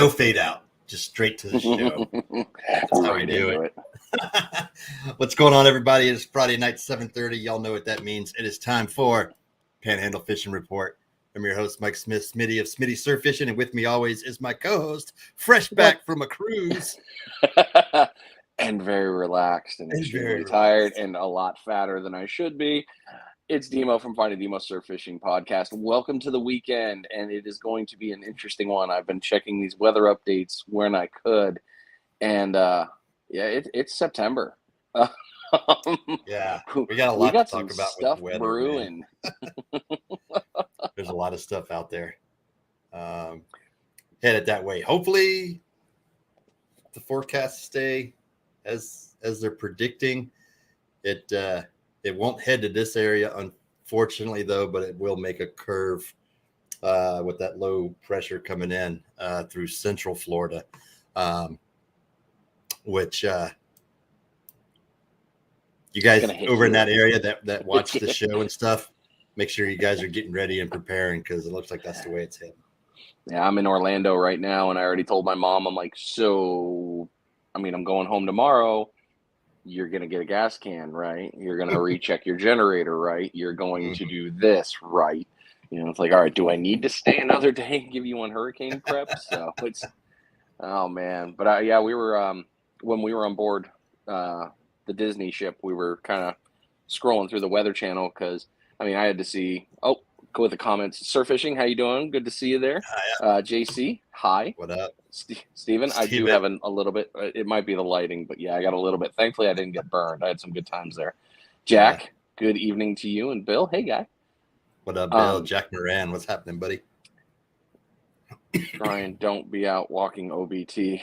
no fade out, just straight to the show. That's how we do it. What's going on, everybody? It's Friday night, 7:30. Y'all know what that means. It is time for Panhandle Fishing Report. I'm your host, Mike Smith, Smitty of Smitty Surf Fishing, and with me always is my co-host, fresh back from a cruise. And very relaxed and extremely tired and a lot fatter than I should be. It's Demo from Finding Demo Surf Fishing Podcast. Welcome to the weekend, and it is going to be an interesting one. I've been checking these weather updates when I could, and it's September. Yeah, we got a lot to talk about stuff with the weather, brewing. There's a lot of stuff out there. Headed that way. Hopefully, the forecasts stay as they're predicting. It won't head to this area, unfortunately, though, but it will make a curve with that low pressure coming in through central Florida, which you guys over in that area that watch the show and stuff, make sure you guys are getting ready and preparing because it looks like that's the way it's heading. Yeah, I'm in Orlando right now, and I already told my mom, I'm like, I'm going home tomorrow. You're going to get a gas can, right? You're going to recheck your generator, right? You're going to do this, right? It's like, all right, do I need to stay another day and give you one hurricane prep? So it's, oh man. But we were, when we were on board the Disney ship, we were kind of scrolling through the Weather Channel because, I had to see, go with the comments. Surf Fishing, how you doing? Good to see you there. JC, hi. What up? Steven, I do have a little bit. It might be the lighting, but yeah, I got a little bit. Thankfully, I didn't get burned. I had some good times there. Jack, Good evening to you. And Bill, hey, guy. What up, Bill? Jack Moran, what's happening, buddy? Brian, don't be out walking OBT.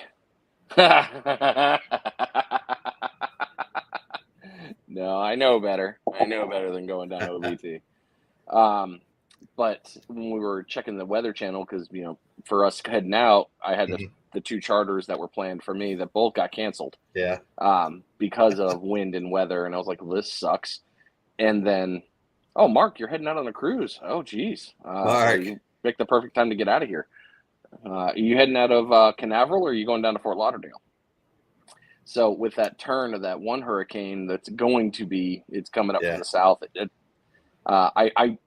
No, I know better. I know better than going down OBT. But when we were checking the Weather Channel, because, for us heading out, I had the two charters that were planned for me that both got canceled. Yeah. Because of wind and weather. And I was like, well, this sucks. And then, Mark, you're heading out on a cruise. Oh, geez. Mark. You picked the perfect time to get out of here. Are you heading out of Canaveral or are you going down to Fort Lauderdale? So with that turn of that one hurricane it's coming up from the south.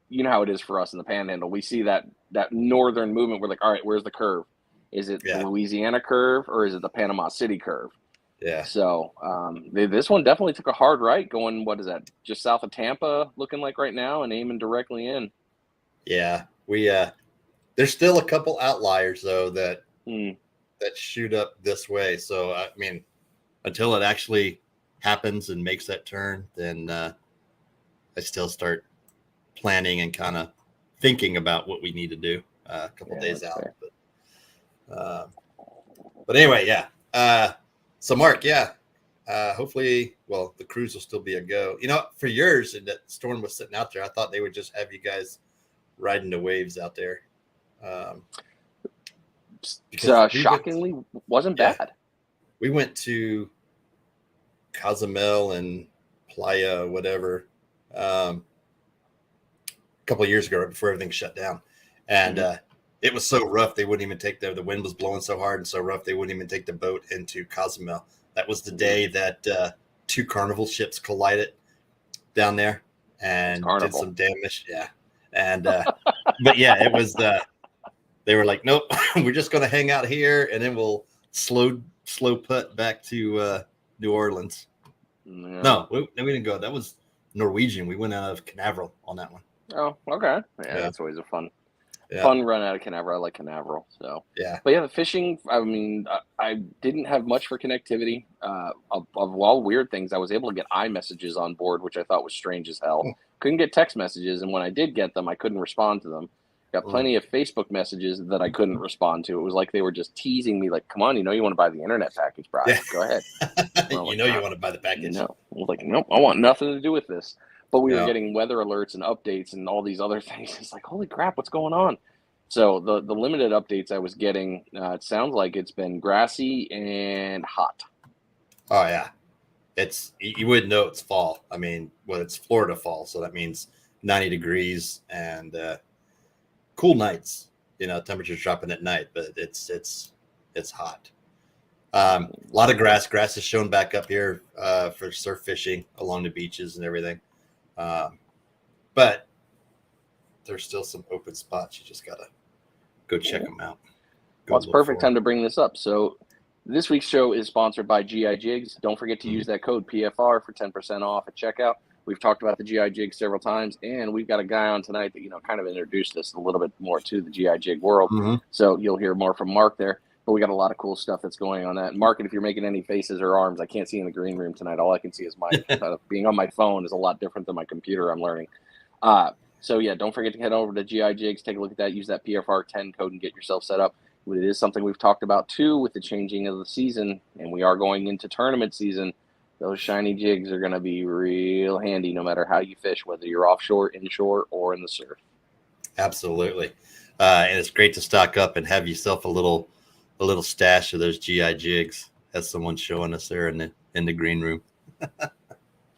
You know how it is for us in the Panhandle. We see that northern movement. We're like, all right, where's the curve? Is it the Louisiana curve or is it the Panama City curve? Yeah. So this one definitely took a hard right going, what is that, just south of Tampa looking like right now and aiming directly in. Yeah. There's still a couple outliers, though, that shoot up this way. So, until it actually happens and makes that turn, then I still start planning and kind of thinking about what we need to do a couple days out. But anyway, so Mark, hopefully, the cruise will still be a go. For yours, and that storm was sitting out there, I thought they would just have you guys riding the waves out there. Shockingly, wasn't bad. We went to Cozumel and Playa, whatever, a couple of years ago, right before everything shut down, and it was so rough they wouldn't even take the wind was blowing so hard and so rough they wouldn't even take the boat into Cozumel. That was the day that two Carnival ships collided down there and did some damage. Yeah, and but it was they were like, nope, we're just going to hang out here and then we'll slow putt back to New Orleans. Yeah. No, we didn't go. That was Norwegian. We went out of Canaveral on that one. Oh, okay. Yeah, that's always a fun run out of Canaveral. I like Canaveral. So but the fishing. I didn't have much for connectivity. Of all weird things, I was able to get iMessages on board, which I thought was strange as hell. Couldn't get text messages, and when I did get them, I couldn't respond to them. Got plenty of Facebook messages that I couldn't respond to. It was like they were just teasing me, like, "Come on, you want to buy the internet package, Brian? Yeah. Go ahead." You want to buy the package. No, I was like, nope, I want nothing to do with this. But we were getting weather alerts and updates and all these other things. It's like, holy crap, what's going on? So the limited updates I was getting, it sounds like it's been grassy and hot. Oh yeah, you wouldn't know it's fall. It's Florida fall, so that means 90 degrees and cool nights. Temperatures dropping at night, but it's it's hot. A lot of grass. Grass is shown back up here for surf fishing along the beaches and everything. But there's still some open spots. You just got to go check them out. Well, it's perfect time to bring this up. So this week's show is sponsored by GI Jigs. Don't forget to use that code PFR for 10% off at checkout. We've talked about the GI Jig several times, and we've got a guy on tonight that, kind of introduced us a little bit more to the GI Jig world. So you'll hear more from Mark there. But we got a lot of cool stuff that's going on that. And Mark, if you're making any faces or arms, I can't see in the green room tonight. All I can see is my being on my phone is a lot different than my computer. I'm learning. So yeah, don't forget to head over to GI Jigs. Take a look at that. Use that PFR10 code and get yourself set up. It is something we've talked about too with the changing of the season, and we are going into tournament season. Those shiny jigs are going to be real handy no matter how you fish, whether you're offshore, inshore, or in the surf. Absolutely, and it's great to stock up and have yourself a little stash of those GI jigs. As someone showing us there in the green room.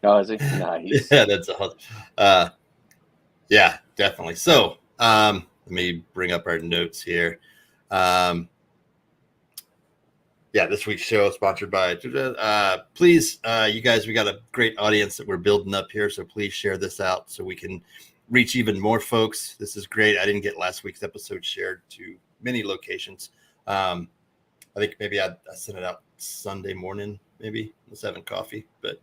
Oh, is it nice? Yeah, that's yeah, definitely. So let me bring up our notes here. Yeah, this week's show is sponsored by please, you guys, we got a great audience that we're building up here, so please share this out so we can reach even more folks. This is great. I didn't get last week's episode shared to many locations. I think maybe I sent it out Sunday morning, maybe I was having coffee, but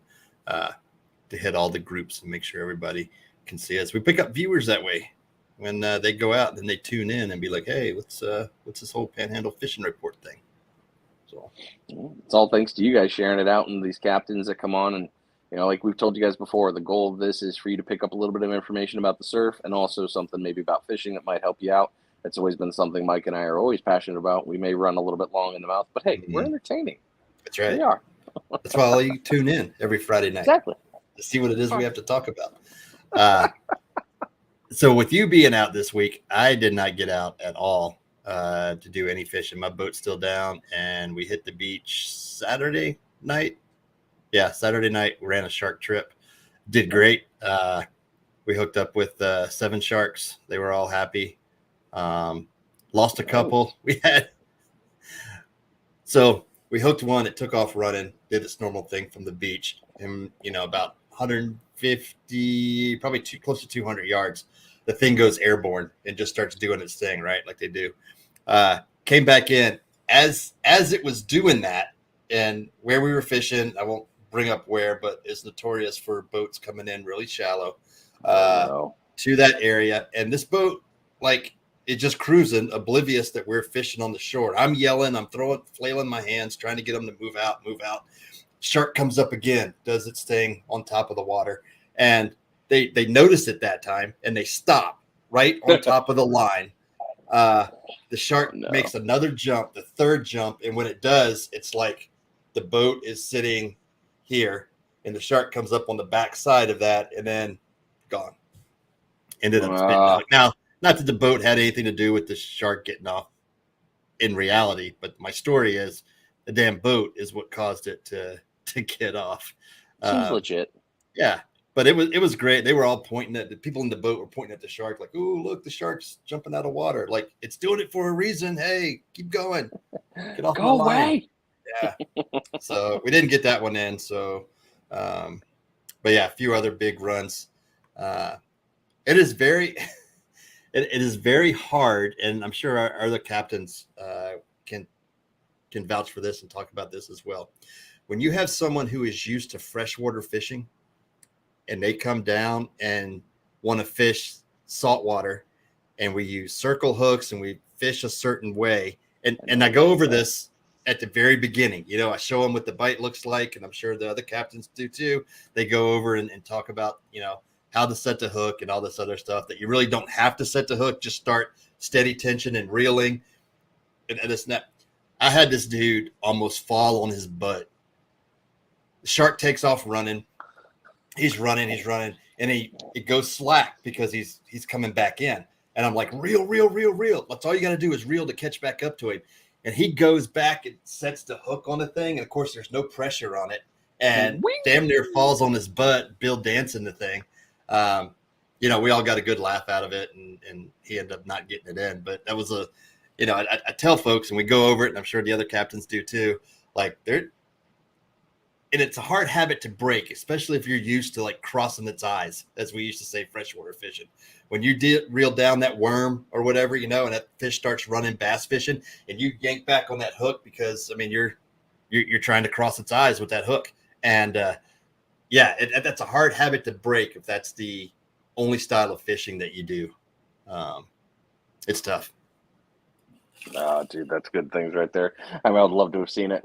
to hit all the groups and make sure everybody can see us. We pick up viewers that way when they go out and then they tune in and be like, hey, what's this whole Panhandle fishing report thing? So it's all thanks to you guys sharing it out and these captains that come on. And like we've told you guys before, the goal of this is for you to pick up a little bit of information about the surf and also something maybe about fishing that might help you out. That's always been something Mike and I are always passionate about. We may run a little bit long in the mouth, but hey, we're entertaining. That's right. We are. That's why you tune in every Friday night. Exactly. To see what it is we have to talk about. So with you being out this week, I did not get out at all to do any fishing. My boat's still down, and we hit the beach Saturday night. Yeah, Saturday night, we ran a shark trip. Did great. We hooked up with 7 sharks. They were all happy. Lost a couple. So we hooked one. It took off running, did its normal thing from the beach. And, about 150, probably close to 200 yards. The thing goes airborne and just starts doing its thing, right? Like they do. Came back in as it was doing that, and where we were fishing, I won't bring up where, but it's notorious for boats coming in really shallow to that area. And this boat, like, it just cruising, oblivious that we're fishing on the shore. I'm yelling, I'm flailing my hands, trying to get them to move out. Shark comes up again, does its thing on top of the water, and they notice it that time, and they stop right on top of the line. The shark makes another jump, the third jump, and when it does, it's like the boat is sitting here, and the shark comes up on the back side of that, and then gone. Ended up spitting out. Now, not that the boat had anything to do with the shark getting off in reality, but my story is the damn boat is what caused it to get off. Seems legit. Yeah, but it was great. They were all pointing at the people in the boat were pointing at the shark like, "Ooh, look, the shark's jumping out of water. Like it's doing it for a reason. Hey, keep going. Get off my line." Yeah. So we didn't get that one in. So, but yeah, a few other big runs. It is very, it is very hard, and I'm sure our other captains can vouch for this and talk about this as well. When you have someone who is used to freshwater fishing and they come down and want to fish saltwater, and we use circle hooks and we fish a certain way. And I go over this at the very beginning. I show them what the bite looks like, and I'm sure the other captains do too. They go over and talk about, how to set the hook and all this other stuff that you really don't have to set the hook. Just start steady tension and reeling. And it's not. I had this dude almost fall on his butt. The shark takes off running. He's running, and it goes slack because he's coming back in. And I'm like, reel. That's all you got to do is reel to catch back up to him. And he goes back and sets the hook on the thing. And of course, there's no pressure on it. And damn near falls on his butt, Bill dancing the thing. We all got a good laugh out of it, and he ended up not getting it in. But that was I tell folks, and we go over it, and I'm sure the other captains do too. Like and it's a hard habit to break, especially if you're used to like crossing its eyes, as we used to say freshwater fishing. When you reel down that worm or whatever, and that fish starts running bass fishing, and you yank back on that hook because you're trying to cross its eyes with that hook, and that's a hard habit to break if that's the only style of fishing that you do. It's tough. Oh, dude, that's good things right there. I would love to have seen it.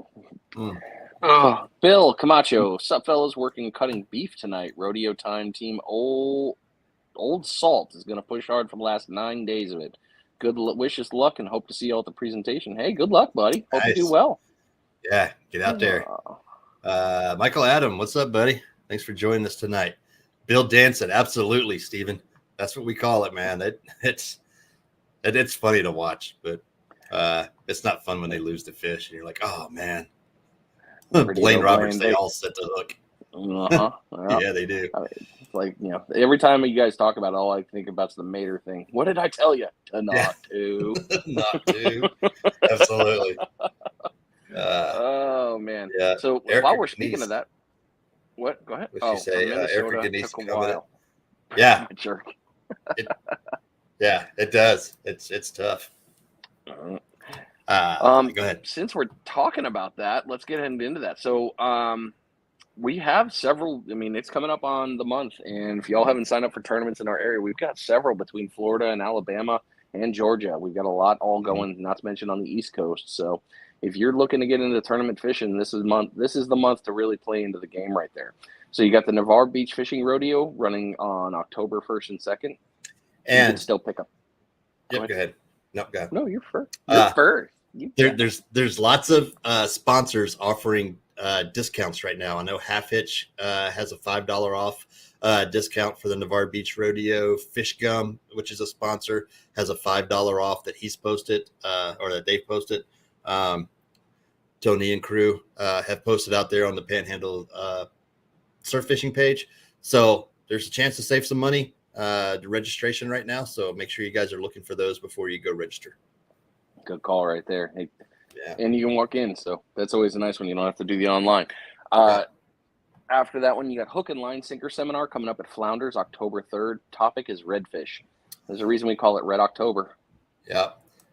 Oh, Bill Camacho, sup fellas, working cutting beef tonight. Rodeo time team Old Salt is going to push hard for the last 9 days of it. Good wishes, luck, and hope to see you all at the presentation. Hey, good luck, buddy. Hope you do well. Yeah, get out there. Michael Adam, what's up, buddy? Thanks for joining us tonight. Bill Danson, absolutely, Steven. That's what we call it, man. It's funny to watch, but it's not fun when they lose the fish and you're like, oh man. Blaine Roberts, they all set the hook. Yeah, they do. Like, every time you guys talk about it, all I think about is the Mater thing. What did I tell you? Not to. Not to. Absolutely. Oh man. Yeah. So Erica while we're speaking of that, what? Go ahead. What'd you say? Erica needs to comment. Yeah. Jerk. It does. It's tough. Go ahead. Since we're talking about that, let's get into that. So we have several. It's coming up on the month, and if y'all haven't signed up for tournaments in our area, we've got several between Florida and Alabama and Georgia. We've got a lot all going, not to mention on the East Coast. So if you're looking to get into tournament fishing, this is the month to really play into the game right there. So you got the Navarre Beach Fishing Rodeo running on October 1st and 2nd. And you can still pick up. Yep, go ahead. No, go ahead. No, you're first. You're first. There's lots of sponsors offering discounts right now. I know Half Hitch has a $5 off discount for the Navarre Beach Rodeo. Fish Gum, which is a sponsor, has a $5 off that he's posted or that they've posted. Tony and crew have posted out there on the Panhandle surf fishing page. So there's a chance to save some money. The registration right now. So make sure you guys are looking for those before you go register. Good call right there. Hey, yeah. And you can walk in. So that's always a nice one. You don't have to do the online. After that one, you got Hook and Line Sinker Seminar coming up at Flounders, October 3rd. Topic is redfish. There's a reason we call it Red October. Yeah.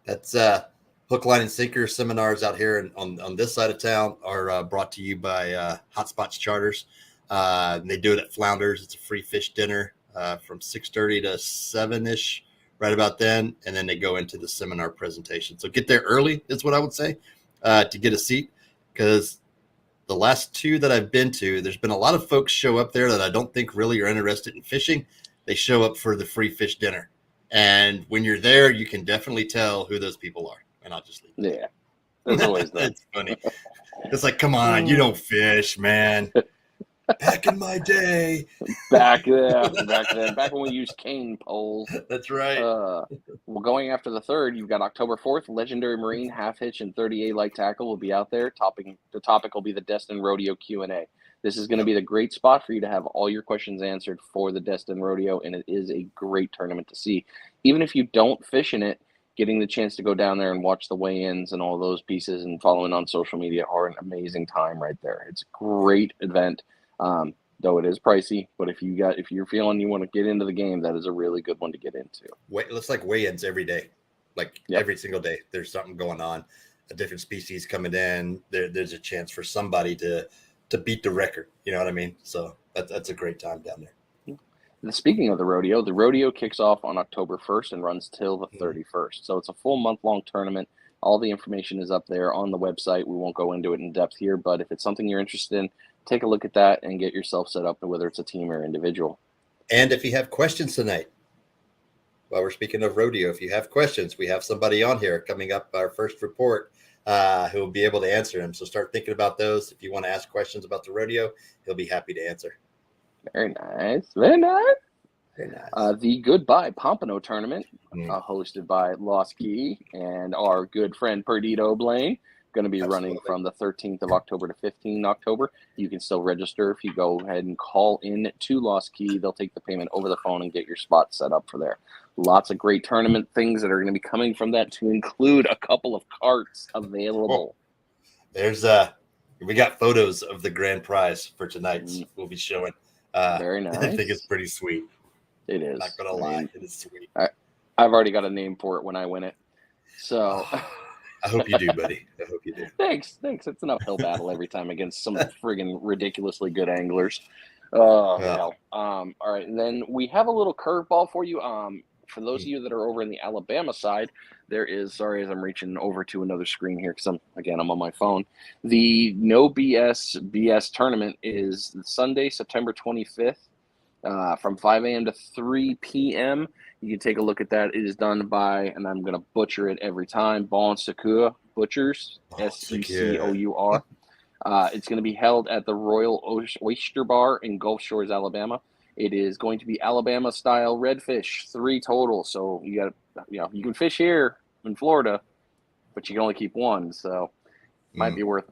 That's Hook, Line, and Sinker seminars out here on this side of town are brought to you by Hot Spots Charters. They do it at Flounders. It's a free fish dinner from 6:30 to 7-ish, right about then. And then they go into the seminar presentation. So get there early is what I would say to get a seat, because the last two that I've been to, there's been a lot of folks show up there that I don't think really are interested in fishing. They show up for the free fish dinner. And when you're there, you can definitely tell who those people are. And I'll just leave it. Yeah. That's always that. It's funny. It's like, come on, you don't fish, man. Back in my day. Back when we used cane poles. That's right. Well, going after the 3rd, you've got October 4th, Legendary Marine, Half Hitch, and 30A Light Tackle will be out there. The topic will be the Destin Rodeo Q&A. This is going to be the great spot for you to have all your questions answered for the Destin Rodeo, and it is a great tournament to see. Even if you don't fish in it, getting the chance to go down there and watch the weigh-ins and all those pieces and following on social media are an amazing time right there. It's a great event. Though it is pricey, but if you're feeling you want to get into the game, that is a really good one to get into. It looks like weigh-ins every day, every single day. There's something going on, a different species coming in. There's a chance for somebody to beat the record. You know what I mean? So that's a great time down there. And speaking of the rodeo kicks off on October 1st and runs till the 31st. So it's a full month-long tournament. All the information is up there on the website. We won't go into it in depth here, but if it's something you're interested in, take a look at that and get yourself set up, whether it's a team or individual. And if you have questions tonight, while we're speaking of rodeo, if you have questions, we have somebody on here coming up, our first report, who will be able to answer them. So start thinking about those. If you want to ask questions about the rodeo, he'll be happy to answer. Very nice. Very nice. Very nice. The Goodbye Pompano tournament, hosted by Lost Key and our good friend Perdido Blaine. Going to be running from the 13th of October to 15th October. You can still register if you go ahead and call in to Lost Key. They'll take the payment over the phone and get your spot set up for there. Lots of great tournament things that are going to be coming from that, to include a couple of carts available. There's we got photos of the grand prize for tonight's. We'll be showing. Very nice. I think it's pretty sweet. It is. Not gonna lie, it is sweet. I've already got a name for it when I win it. So I hope you do, buddy. I hope you do. Thanks. It's an uphill battle every time against some friggin' ridiculously good anglers. Oh, hell. All right. And then we have a little curveball for you. For those of you that are over in the Alabama side, there is, sorry, as I'm reaching over to another screen here, because I'm on my phone. The No BS tournament is Sunday, September 25th, from 5 a.m. to 3 p.m. You can take a look at that. It is done by, and I'm going to butcher it every time, Bon Secours Butchers, Secour. It's going to be held at the Royal Oyster Bar in Gulf Shores, Alabama. It is going to be Alabama-style redfish, 3 total. So you can fish here in Florida, but you can only keep 1. So might be worth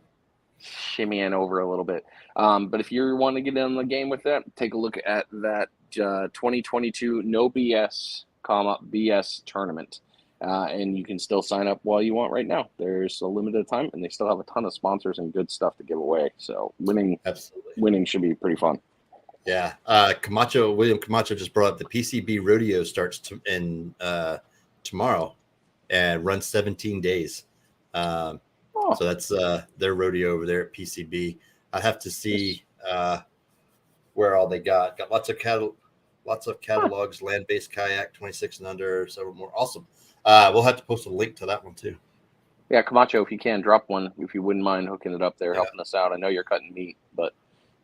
shimmying over a little bit. But if you're wanting to get in the game with that, take a look at that 2022 No BS, BS tournament. And you can still sign up while you want right now. There's a limited time, and they still have a ton of sponsors and good stuff to give away. So winning should be pretty fun. Yeah. William Camacho just brought up the PCB rodeo starts tomorrow and runs 17 days. So that's their rodeo over there at PCB. I'd have to see where all they got lots of catalogs, land-based kayak, 26 and under, several more. Awesome. We'll have to post a link to that one too. Yeah, Camacho, if you can, drop one if you wouldn't mind hooking it up there, helping us out. I know you're cutting meat, but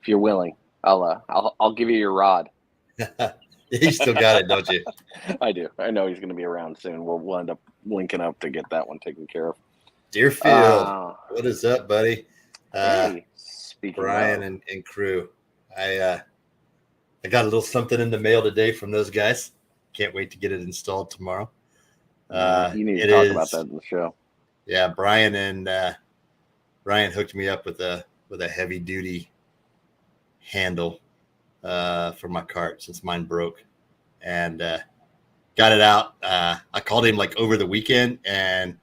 if you're willing, I'll give you your rod. You still got it, don't you? I do. I know he's going to be around soon. We'll end up linking up to get that one taken care of. Deerfield, what is up, buddy? Hey, Brian and crew. I got a little something in the mail today from those guys. Can't wait to get it installed tomorrow. You need to talk about that in the show. Yeah, Brian hooked me up with a heavy duty handle for my cart since mine broke, and got it out. I called him like over the weekend, and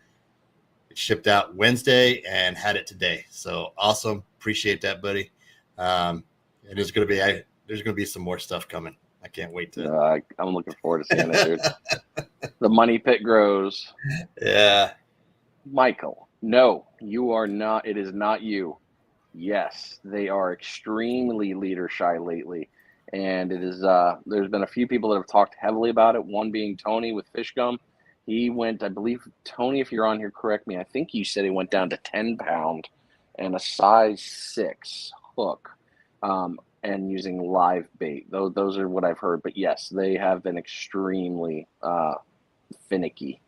it shipped out Wednesday and had it today. So awesome. Appreciate that, buddy. And there's going to be some more stuff coming. I can't wait to. I'm looking forward to seeing it, dude. The money pit grows. Yeah. Michael, no, you are not. It is not you. Yes, they are extremely leader shy lately. And it is, there's been a few people that have talked heavily about it. One being Tony with Fish Gum. He went, I believe, Tony, if you're on here, correct me. I think you said he went down to 10 pound and a size 6 hook. And using live bait. Those are what I've heard. But yes, they have been extremely finicky.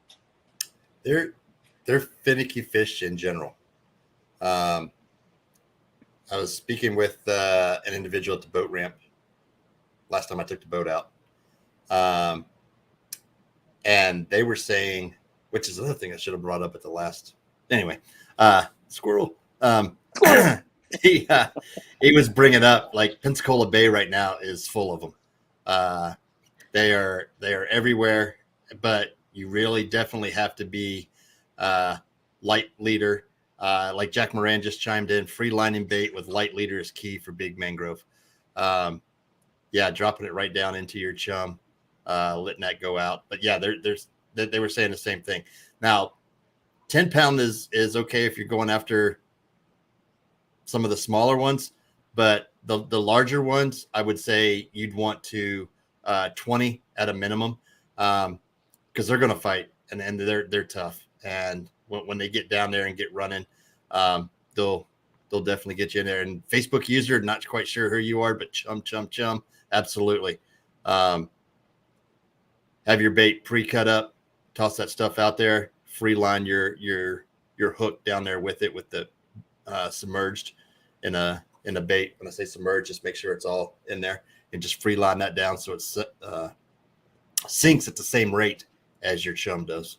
They're finicky fish in general. I was speaking with an individual at the boat ramp last time I took the boat out. And they were saying, which is another thing I should have brought up at the last. Anyway, squirrel. He was bringing up like Pensacola Bay right now is full of them. They are everywhere, but you really definitely have to be light leader. Like Jack Moran just chimed in, free lining bait with light leader is key for big mangrove. Dropping it right down into your chum, letting that go out. But yeah, they were saying the same thing. Now, 10 pound is okay if you're going after some of the smaller ones, but the larger ones, I would say you'd want to 20 at a minimum, because they're going to fight and they're tough. And when they get down there and get running, they'll definitely get you in there. And Facebook user, not quite sure who you are, but chum, absolutely. Have your bait pre-cut up, toss that stuff out there, free line your hook down there with it with the submerged in a bait. When I say submerged, just make sure it's all in there and just free line that down so it sinks at the same rate as your chum does.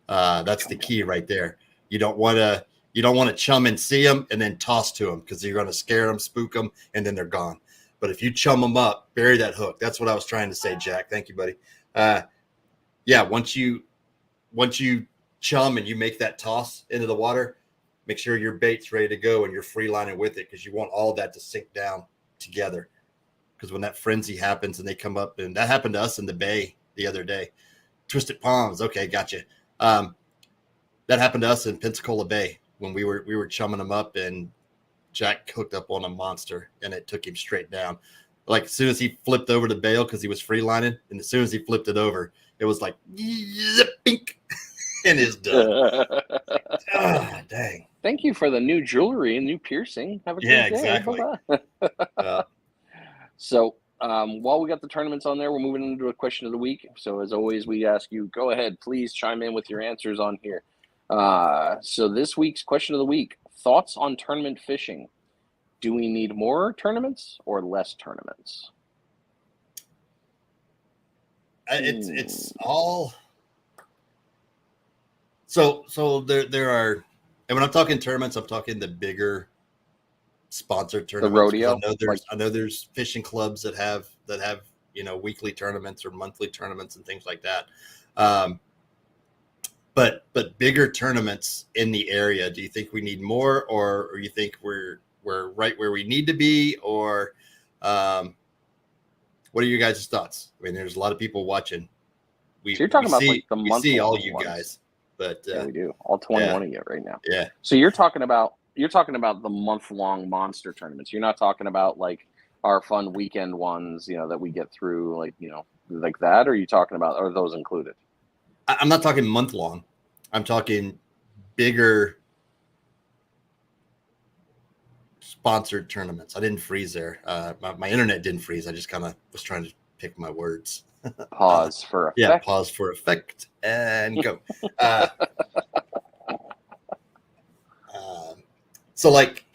That's the key right there. You don't want to chum and see them and then toss to them, because you're going to scare them, spook them, and then they're gone. But if you chum them up, bury that hook. That's what I was trying to say, Jack. Thank you, buddy. yeah, once you chum and you make that toss into the water, make sure your bait's ready to go and you're free lining with it, because you want all that to sink down together. Because when that frenzy happens and they come up, and that happened to us in the bay the other day. Twisted palms, okay, gotcha. That happened to us in Pensacola Bay when we were chumming them up, and Jack hooked up on a monster and it took him straight down. Like as soon as he flipped over the bail, because he was free lining, and as soon as he flipped it over, it was like zip, pink, and it's done. Ah, dang. Thank you for the new jewelry and new piercing. Have a Yeah, great day. exactly. So while we got the tournaments on there, we're moving into a question of the week. So as always, we ask you, go ahead, please chime in with your answers on here. So this week's question of the week: thoughts on tournament fishing? Do we need more tournaments or less tournaments? It's all so there are, and when I'm talking tournaments, I'm talking the bigger sponsored tournaments. The rodeo. I know there's fishing clubs that have weekly tournaments or monthly tournaments and things like that. But bigger tournaments in the area, do you think we need more, or you think we're right where we need to be, or what are your guys' thoughts? I mean, there's a lot of people watching. So you're talking about like the monthly. We see all you ones. Guys, but yeah, we do all 21 of you right now. Yeah. So you're talking about the month-long monster tournaments. You're not talking about like our fun weekend ones, that we get through, like like that. Or are you talking about, are those included? I'm not talking month long. I'm talking bigger sponsored tournaments. I didn't freeze there. My internet didn't freeze. I just kind of was trying to pick my words. Pause for effect. Yeah, pause for effect and go. So like,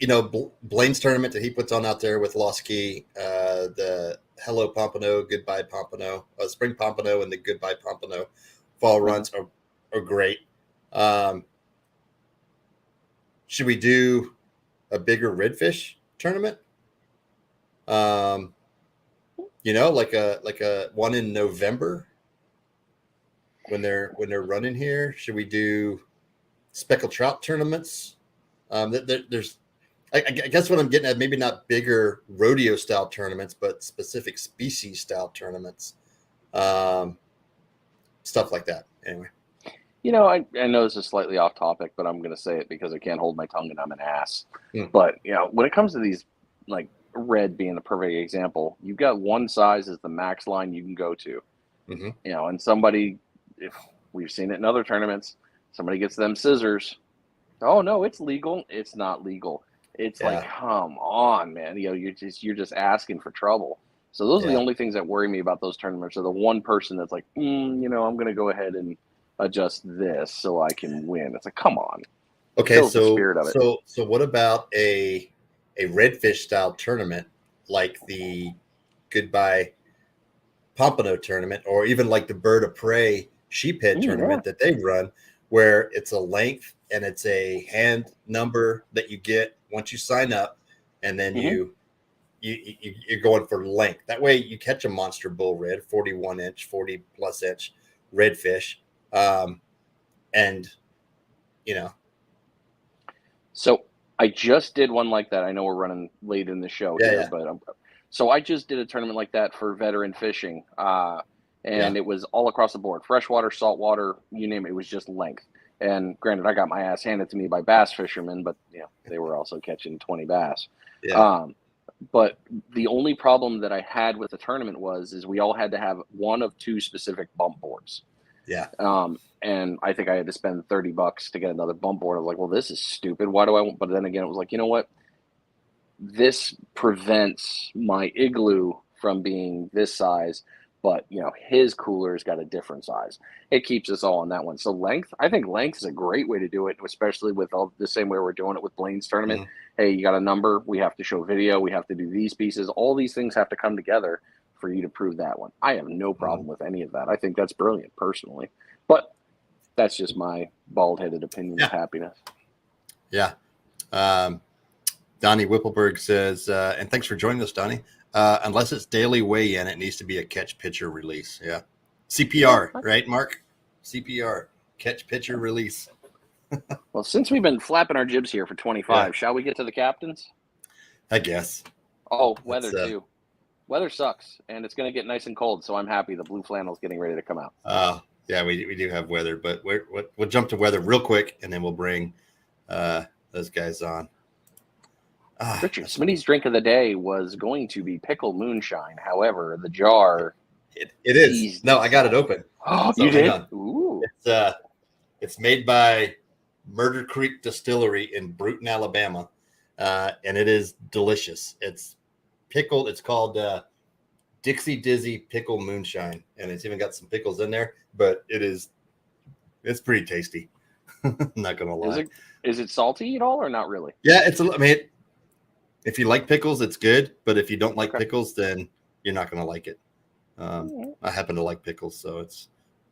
Blaine's tournament that he puts on out there with Lost Key, the Hello Pompano, Goodbye Pompano, Spring Pompano, and the Goodbye Pompano fall runs are great. Should we do a bigger redfish tournament? Like a one in November when they're running here. Should we do speckled trout tournaments? There's, I guess what I'm getting at, maybe not bigger rodeo style tournaments, but specific species style tournaments, stuff like that. Anyway, I know this is slightly off topic, but I'm going to say it because I can't hold my tongue and I'm an ass. But when it comes to these, like red being the perfect example, you've got one size is the max line you can go to. And somebody, if we've seen it in other tournaments, somebody gets them scissors. Oh no, it's legal. It's not legal. It's like, come on, man. You're just asking for trouble. So those are the only things that worry me about those tournaments. Are the one person that's like, I'm going to go ahead and adjust this so I can win. It's like, come on. Okay, so what about a redfish style tournament like the Goodbye Pompano tournament, or even like the Bird of Prey sheephead tournament that they run, where it's a length and it's a hand number that you get once you sign up, and then you're going for length. That way you catch a monster bull red, 41 inch, 40 plus inch redfish. So I just did one like that. I know we're running late in the show but so I just did a tournament like that for veteran fishing. And it was all across the board, freshwater, saltwater, you name it. It was just length. And granted, I got my ass handed to me by bass fishermen, but they were also catching 20 bass. But the only problem that I had with the tournament is we all had to have one of two specific bump boards. And I think I had to spend $30 to get another bump board. I was like, well, this is stupid. Why do I want? But then again, it was like, you know what? This prevents my igloo from being this size, but his cooler's got a different size. It keeps us all on that one. So I think length is a great way to do it, especially with all the same way we're doing it with Blaine's tournament. Hey, you got a number. We have to show video. We have to do these pieces. All these things have to come together for you to prove that one. I have no problem with any of that. I think that's brilliant personally, but that's just my bald-headed opinion of happiness. Donnie Whippleberg says, and thanks for joining us, Donnie. Unless it's daily weigh-in, it needs to be a catch pitcher release. CPR, right, Mark? CPR, catch, pitcher, release. Well, since we've been flapping our jibs here for 25, shall we get to the captains? I guess. Oh, weather too. Weather sucks, and it's going to get nice and cold, so I'm happy the blue flannel's getting ready to come out. Yeah, we do have weather, but we'll jump to weather real quick, and then we'll bring those guys on. Richard, Smitty's drink of the day was going to be pickle moonshine. However, the jar... It is. No, I got it open. Oh, so you did? Ooh. It's made by Murder Creek Distillery in Bruton, Alabama, and it is delicious. It's pickled. It's called Dixie Dizzy Pickle Moonshine, and it's even got some pickles in there. But it's pretty tasty. I'm not gonna lie. Is it salty at all, or not really? Yeah, if you like pickles, it's good. But if you don't like pickles, then you're not gonna like it. I happen to like pickles, so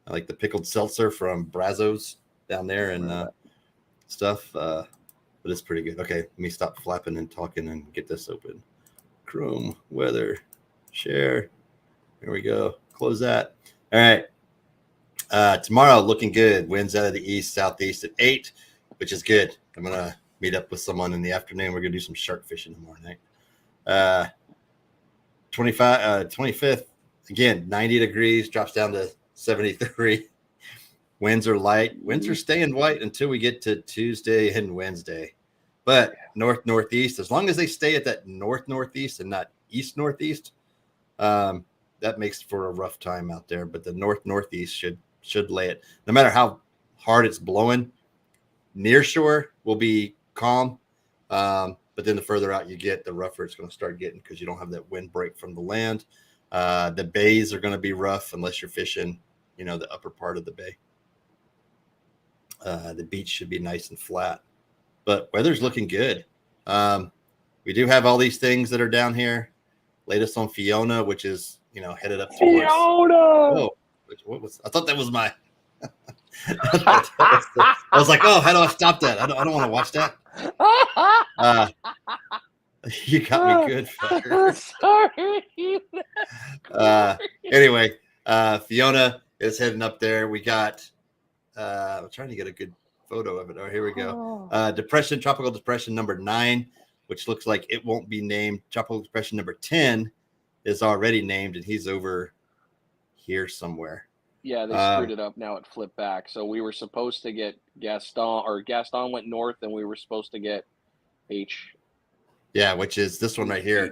I like the pickled seltzer from Brazos down there and stuff. But it's pretty good. Okay, let me stop flapping and talking and get this open. Chrome, weather, share. Here we go. Close that. All right. Tomorrow looking good. Winds out of the east, southeast at 8, which is good. I'm gonna meet up with someone in the afternoon. We're gonna do some shark fishing tomorrow night. 25th. Again, 90 degrees, drops down to 73. Winds are light. Winds are staying light until we get to Tuesday and Wednesday. But northeast, as long as they stay at that northeast and not east-northeast, that makes for a rough time out there. But the northeast should lay it. No matter how hard it's blowing, near shore will be calm. But then the further out you get, the rougher it's going to start getting because you don't have that wind break from the land. The bays are going to be rough unless you're fishing, the upper part of the bay. The beach should be nice and flat, but weather's looking good. We do have all these things that are down here. Latest on Fiona, which is, headed up towards Fiona. Oh, what was? I thought that was my. I was like, oh, how do I stop that? I don't want to watch that. You got me good. Sorry. Anyway, Fiona is heading up there. We got. I'm trying to get a good photo of it. Oh, here we go. Tropical depression number 9, which looks like it won't be named. Tropical depression number 10 is already named, and he's over here somewhere. Yeah, they screwed it up. Now it flipped back. So we were supposed to get Gaston went north, and we were supposed to get H. Yeah, which is this one right here.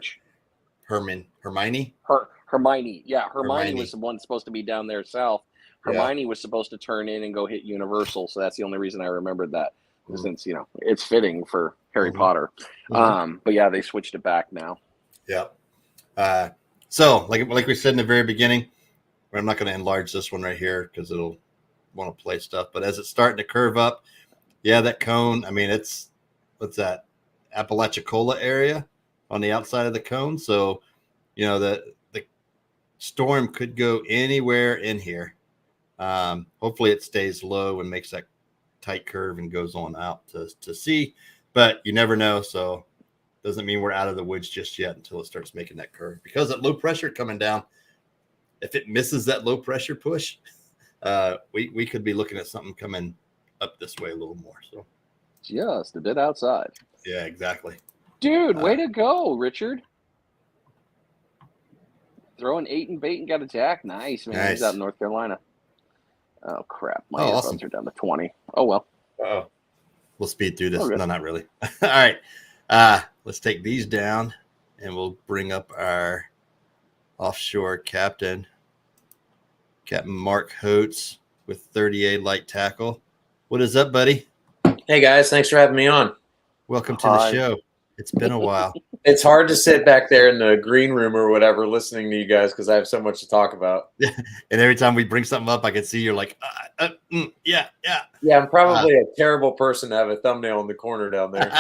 Hermione. Hermione. Yeah, Hermione was the one supposed to be down there south. Hermione was supposed to turn in and go hit Universal, so that's the only reason I remembered that. Since it's fitting for Harry Potter. But yeah, they switched it back now. Yeah. So like we said in the very beginning, I'm not going to enlarge this one right here because it'll want to play stuff. But as it's starting to curve up, that cone. I mean, what's that? Apalachicola area on the outside of the cone. So, the storm could go anywhere in here. Hopefully it stays low and makes that tight curve and goes on out to sea, but you never know. So doesn't mean we're out of the woods just yet until it starts making that curve, because that low pressure coming down, if it misses that low pressure push, we could be looking at something coming up this way a little more. So just a bit outside. Yeah, exactly. Dude, way to go, Richard. Throwing 8 and bait and got a jack. Nice, man. Nice. He's out in North Carolina. Oh, crap. My earbuds are down to 20. Oh, well. Uh-oh. We'll speed through this. No, not really. All right. Let's take these down, and we'll bring up our offshore captain, Capt Mark Hotze with 38 light tackle. What is up, buddy? Hey, guys. Thanks for having me on. Welcome to the show. It's been a while. It's hard to sit back there in the green room or whatever listening to you guys because I have so much to talk about. And every time we bring something up, I can see you're like, yeah. Yeah, I'm probably a terrible person to have a thumbnail in the corner down there.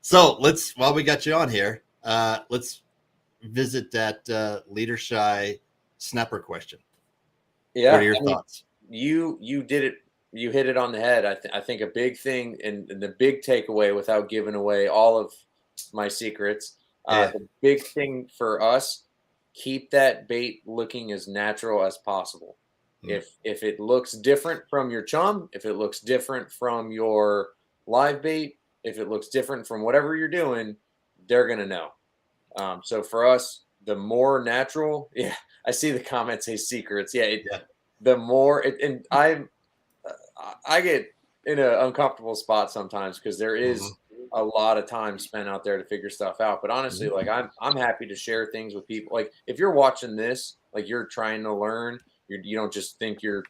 So while we got you on here, let's visit that leader shy snapper question. Yeah. What are your thoughts? You did it. You hit it on the head. I think a big thing and the big takeaway, without giving away all of my secrets, the big thing for us keep that bait looking as natural as possible. If it looks different from your chum, if it looks different from your live bait, if it looks different from whatever you're doing, they're gonna know. So for us, the more natural, yeah, I see the comments say secrets. Yeah, the more and I get in an uncomfortable spot sometimes because there is a lot of time spent out there to figure stuff out. But honestly, like I'm happy to share things with people. Like if you're watching this, like you're trying to learn, you don't just think you're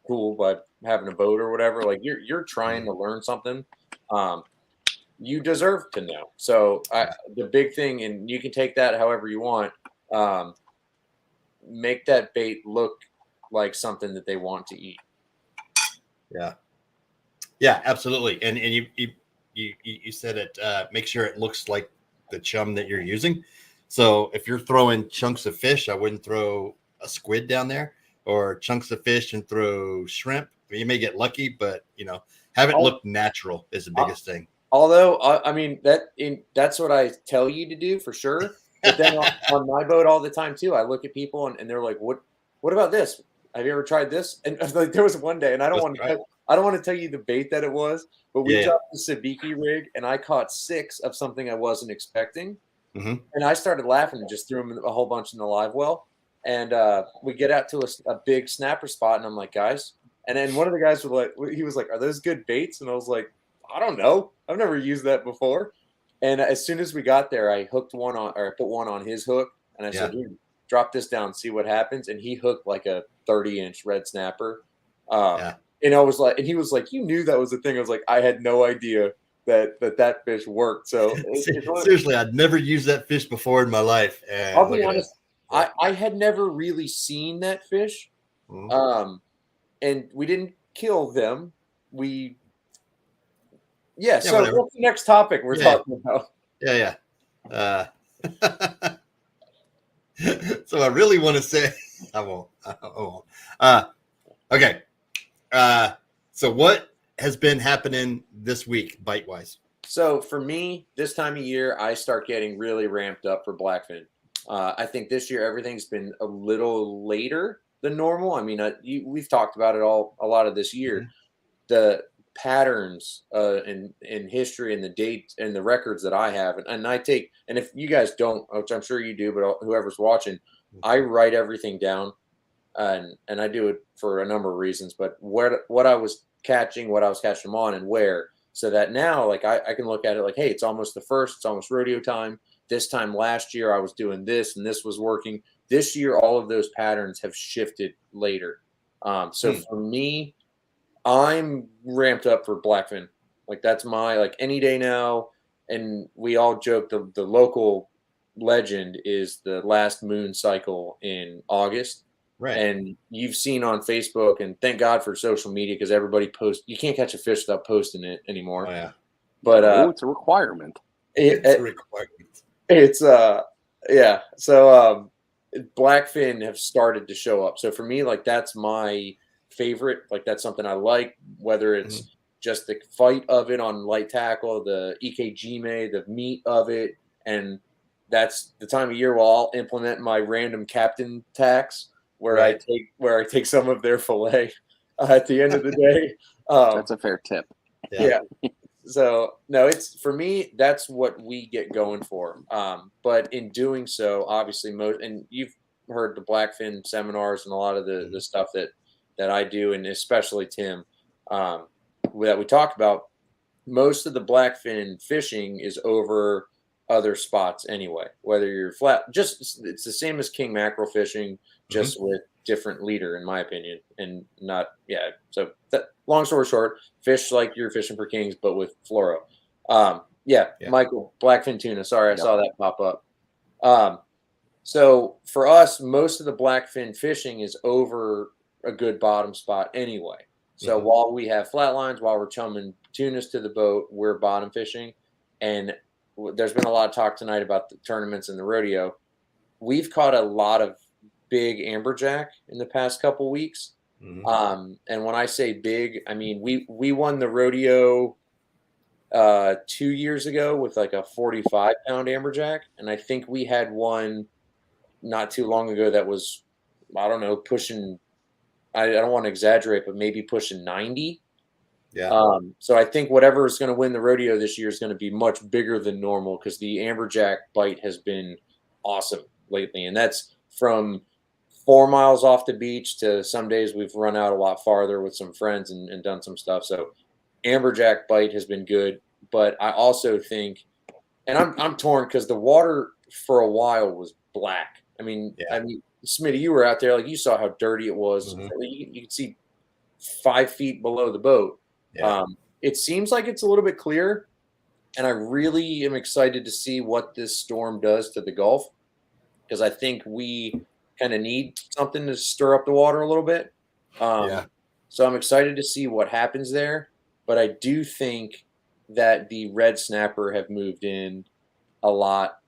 cool by having a boat or whatever. Like you're trying to learn something. You deserve to know. So the big thing, and you can take that however you want. Make that bait look like something that they want to eat. Yeah, absolutely. And you said it. Make sure it looks like the chum that you're using. So if you're throwing chunks of fish, I wouldn't throw a squid down there, or chunks of fish and throw shrimp. You may get lucky, but have it look natural is the biggest thing. Although I mean that's what I tell you to do for sure. But then on my boat all the time too, I look at people and they're like, "What about this? Have you ever tried this?" And like there was one day, and I don't want to tell you the bait that it was, but we dropped the sabiki rig, and I caught 6 of something I wasn't expecting, and I started laughing and just threw them a whole bunch in the live well, and we get out to a big snapper spot, and I'm like, "Guys," and then one of the guys was like, "Are those good baits?" And I was like, "I don't know. I've never used that before." And as soon as we got there, I hooked one on, or I put one on his hook, and I said, "Dude, drop this down, see what happens." And he hooked like a 30-inch red snapper. And I was like, and he was like, "You knew that was the thing." I was like, "I had no idea that fish worked." So seriously, I'd never used that fish before in my life. And I'll be honest, I had never really seen that fish. And we didn't kill them. So whatever. what's the next topic we're talking about? So I really want to say, I won't. Okay. So what has been happening this week, bite-wise? So for me, this time of year, I start getting really ramped up for Blackfin. I think this year everything's been a little later than normal. I mean, we've talked about it a lot of this year. The patterns in history and the dates and the records that I have, and I take, and if you guys don't, which I'm sure you do, but whoever's watching, I write everything down, and I do it for a number of reasons. But what I was catching them on, and where, so that now like I can look at it like, hey, it's almost the first, it's almost rodeo time. This time last year I was doing this and this was working. This year all of those patterns have shifted later. So for me, I'm ramped up for Blackfin. Like that's my, like, any day now. And we all joke the local legend is the last moon cycle in August. Right. And you've seen on Facebook, and thank God for social media, because everybody posts. You can't catch a fish without posting it anymore. Oh, yeah. But it's a requirement. It's a requirement. It's yeah. So Blackfin have started to show up. So for me, like that's my favorite. Like that's something I like, whether it's just the fight of it on light tackle, the EKG the meat of it, and that's the time of year where I'll implement my random captain tax, where I take some of their fillet at the end of the day. That's a fair tip. Yeah. So no, it's, for me, that's what we get going for. But in doing so, obviously and you've heard the Blackfin seminars and a lot of the stuff that I do, and especially Tim, that we talked about. Most of the Blackfin fishing is over other spots anyway, whether you're flat, it's the same as king mackerel fishing, just with different leader, in my opinion. And not, so that, long story short, fish like you're fishing for kings, but with fluoro. Michael, Blackfin tuna, sorry, I saw that pop up. So for us, most of the Blackfin fishing is over a good bottom spot anyway. So while we have flat lines, while we're chumming tunas to the boat, we're bottom fishing. And there's been a lot of talk tonight about the tournaments and the rodeo. We've caught a lot of big amberjack in the past couple weeks. And when I say big, I mean we won the rodeo 2 years ago with like a 45-pound amberjack, and I think we had one not too long ago that was, I don't know, pushing. I don't want to exaggerate, but maybe pushing 90. Yeah. So I think whatever is going to win the rodeo this year is going to be much bigger than normal because the amberjack bite has been awesome lately, and that's from 4 miles off the beach to some days we've run out a lot farther with some friends and done some stuff. So amberjack bite has been good, but I also think, and I'm torn because the water for a while was black. Yeah. Smitty, you were out there, like you saw how dirty it was. Mhm. You could see 5 feet below the boat. Yeah. It seems like it's a little bit clearer, and I really am excited to see what this storm does to the Gulf because I think we kind of need something to stir up the water a little bit. Yeah. So I'm excited to see what happens there, but I do think that the red snapper have moved in a lot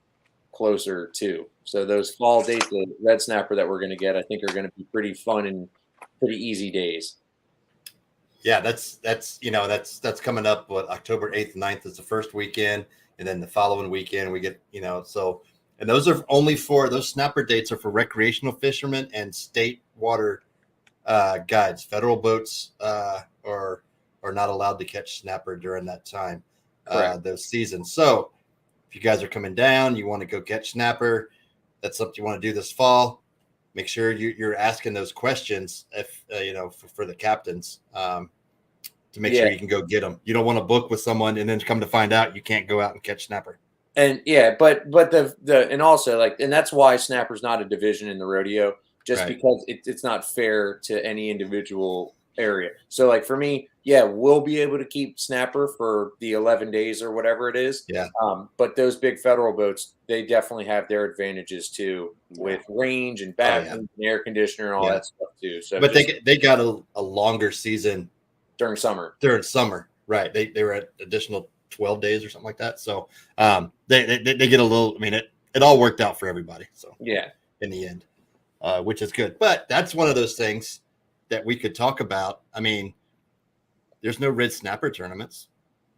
closer too. So those fall dates, the red snapper that we're going to get, I think are going to be pretty fun and pretty easy days. Yeah, that's coming up. What, October 8th, 9th is the first weekend, and then the following weekend we get, so, and those are only for those snapper dates are for recreational fishermen and state water guides. Federal boats are not allowed to catch snapper during that time, those seasons. So if you guys are coming down, you want to go catch snapper, that's something you want to do this fall. Make sure you're asking those questions if for the captains to make sure you can go get them. You don't want to book with someone and then come to find out you can't go out and catch snapper. And but the and also and that's why snapper's not a division in the rodeo, just because it's not fair to any individual area. So like for me, we'll be able to keep snapper for the 11 days or whatever it is. Yeah. But those big federal boats, they definitely have their advantages too, with range and bathrooms and air conditioner and all that stuff too. So, but they got a longer season during summer. Right? They were at additional 12 days or something like that. So they get a little. I mean, it all worked out for everybody. So in the end, which is good. But that's one of those things that we could talk about. I mean, there's no red snapper tournaments.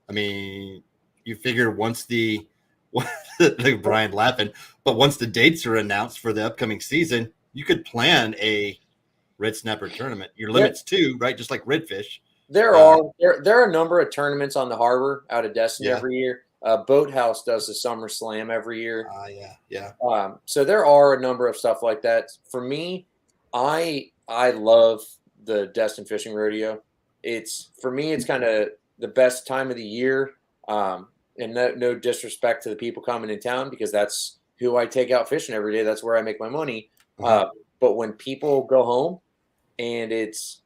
I mean, you figure once the Brian laughing, but once the dates are announced for the upcoming season, you could plan a red snapper tournament. Your limits too, right? Just like redfish. There are a number of tournaments on the harbor out of Destin every year. Boathouse does the Summer Slam every year. So there are a number of stuff like that. For me, I love the Destin Fishing Rodeo. It's kind of the best time of the year. And no disrespect to the people coming in town because that's who I take out fishing every day. That's where I make my money. But when people go home, and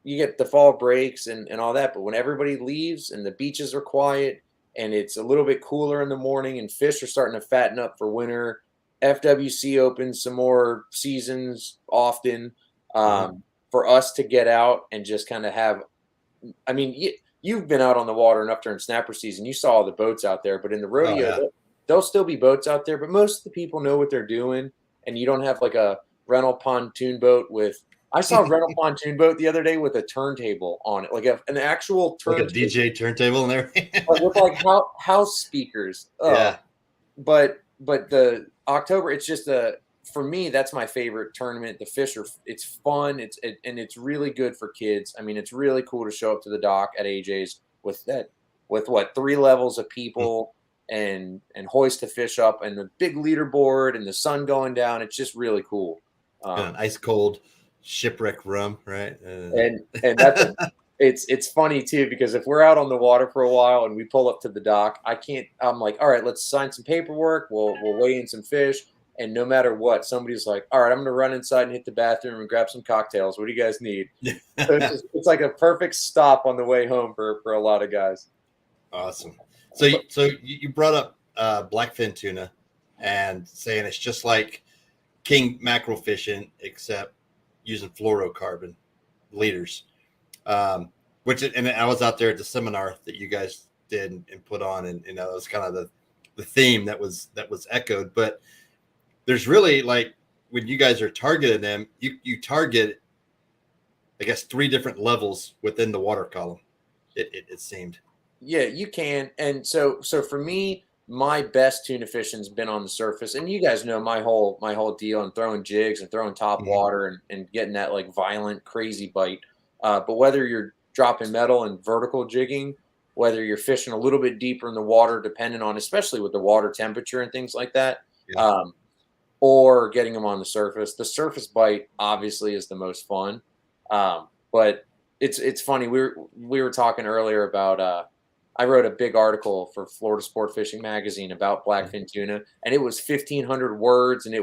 you get the fall breaks and all that. But when everybody leaves and the beaches are quiet and it's a little bit cooler in the morning and fish are starting to fatten up for winter, FWC opens some more seasons often for us to get out and just kind of have, I mean, you've been out on the water enough during snapper season. You saw all the boats out there, but in the rodeo, there'll still be boats out there, but most of the people know what they're doing. And you don't have like a rental pontoon boat I saw a rental pontoon boat the other day with a turntable on it, like an actual turntable. Like a DJ turntable in there? With like house speakers. But the October, it's just for me, that's my favorite tournament. The fish it's fun. And it's really good for kids. I mean, it's really cool to show up to the dock at AJ's with 3 levels of people and hoist the fish up and the big leaderboard and the sun going down. It's just really cool. An ice cold shipwreck rum, right? And that's it's funny too because if we're out on the water for a while and we pull up to the dock, I'm like, all right, let's sign some paperwork. We'll weigh in some fish, and no matter what, somebody's like, all right, I'm gonna run inside and hit the bathroom and grab some cocktails. What do you guys need? So it's like a perfect stop on the way home for a lot of guys. Awesome. So you brought up blackfin tuna and saying it's just like king mackerel fishing except using fluorocarbon leaders, and I was out there at the seminar that you guys did and put on, and that was kind of the theme that was echoed. But there's really, like, when you guys are targeting them, you target, I guess, 3 different levels within the water column. It seemed. Yeah, you can. And so for me, my best tuna fishing's been on the surface, and you guys know my whole deal and throwing jigs and throwing top water and getting that like violent crazy bite. But whether you're dropping metal and vertical jigging, whether you're fishing a little bit deeper in the water, depending on especially with the water temperature and things like that, or getting them on the surface bite obviously is the most fun. But it's funny. We were talking earlier about I wrote a big article for Florida Sport Fishing Magazine about Blackfin tuna, and it was 1,500 words, and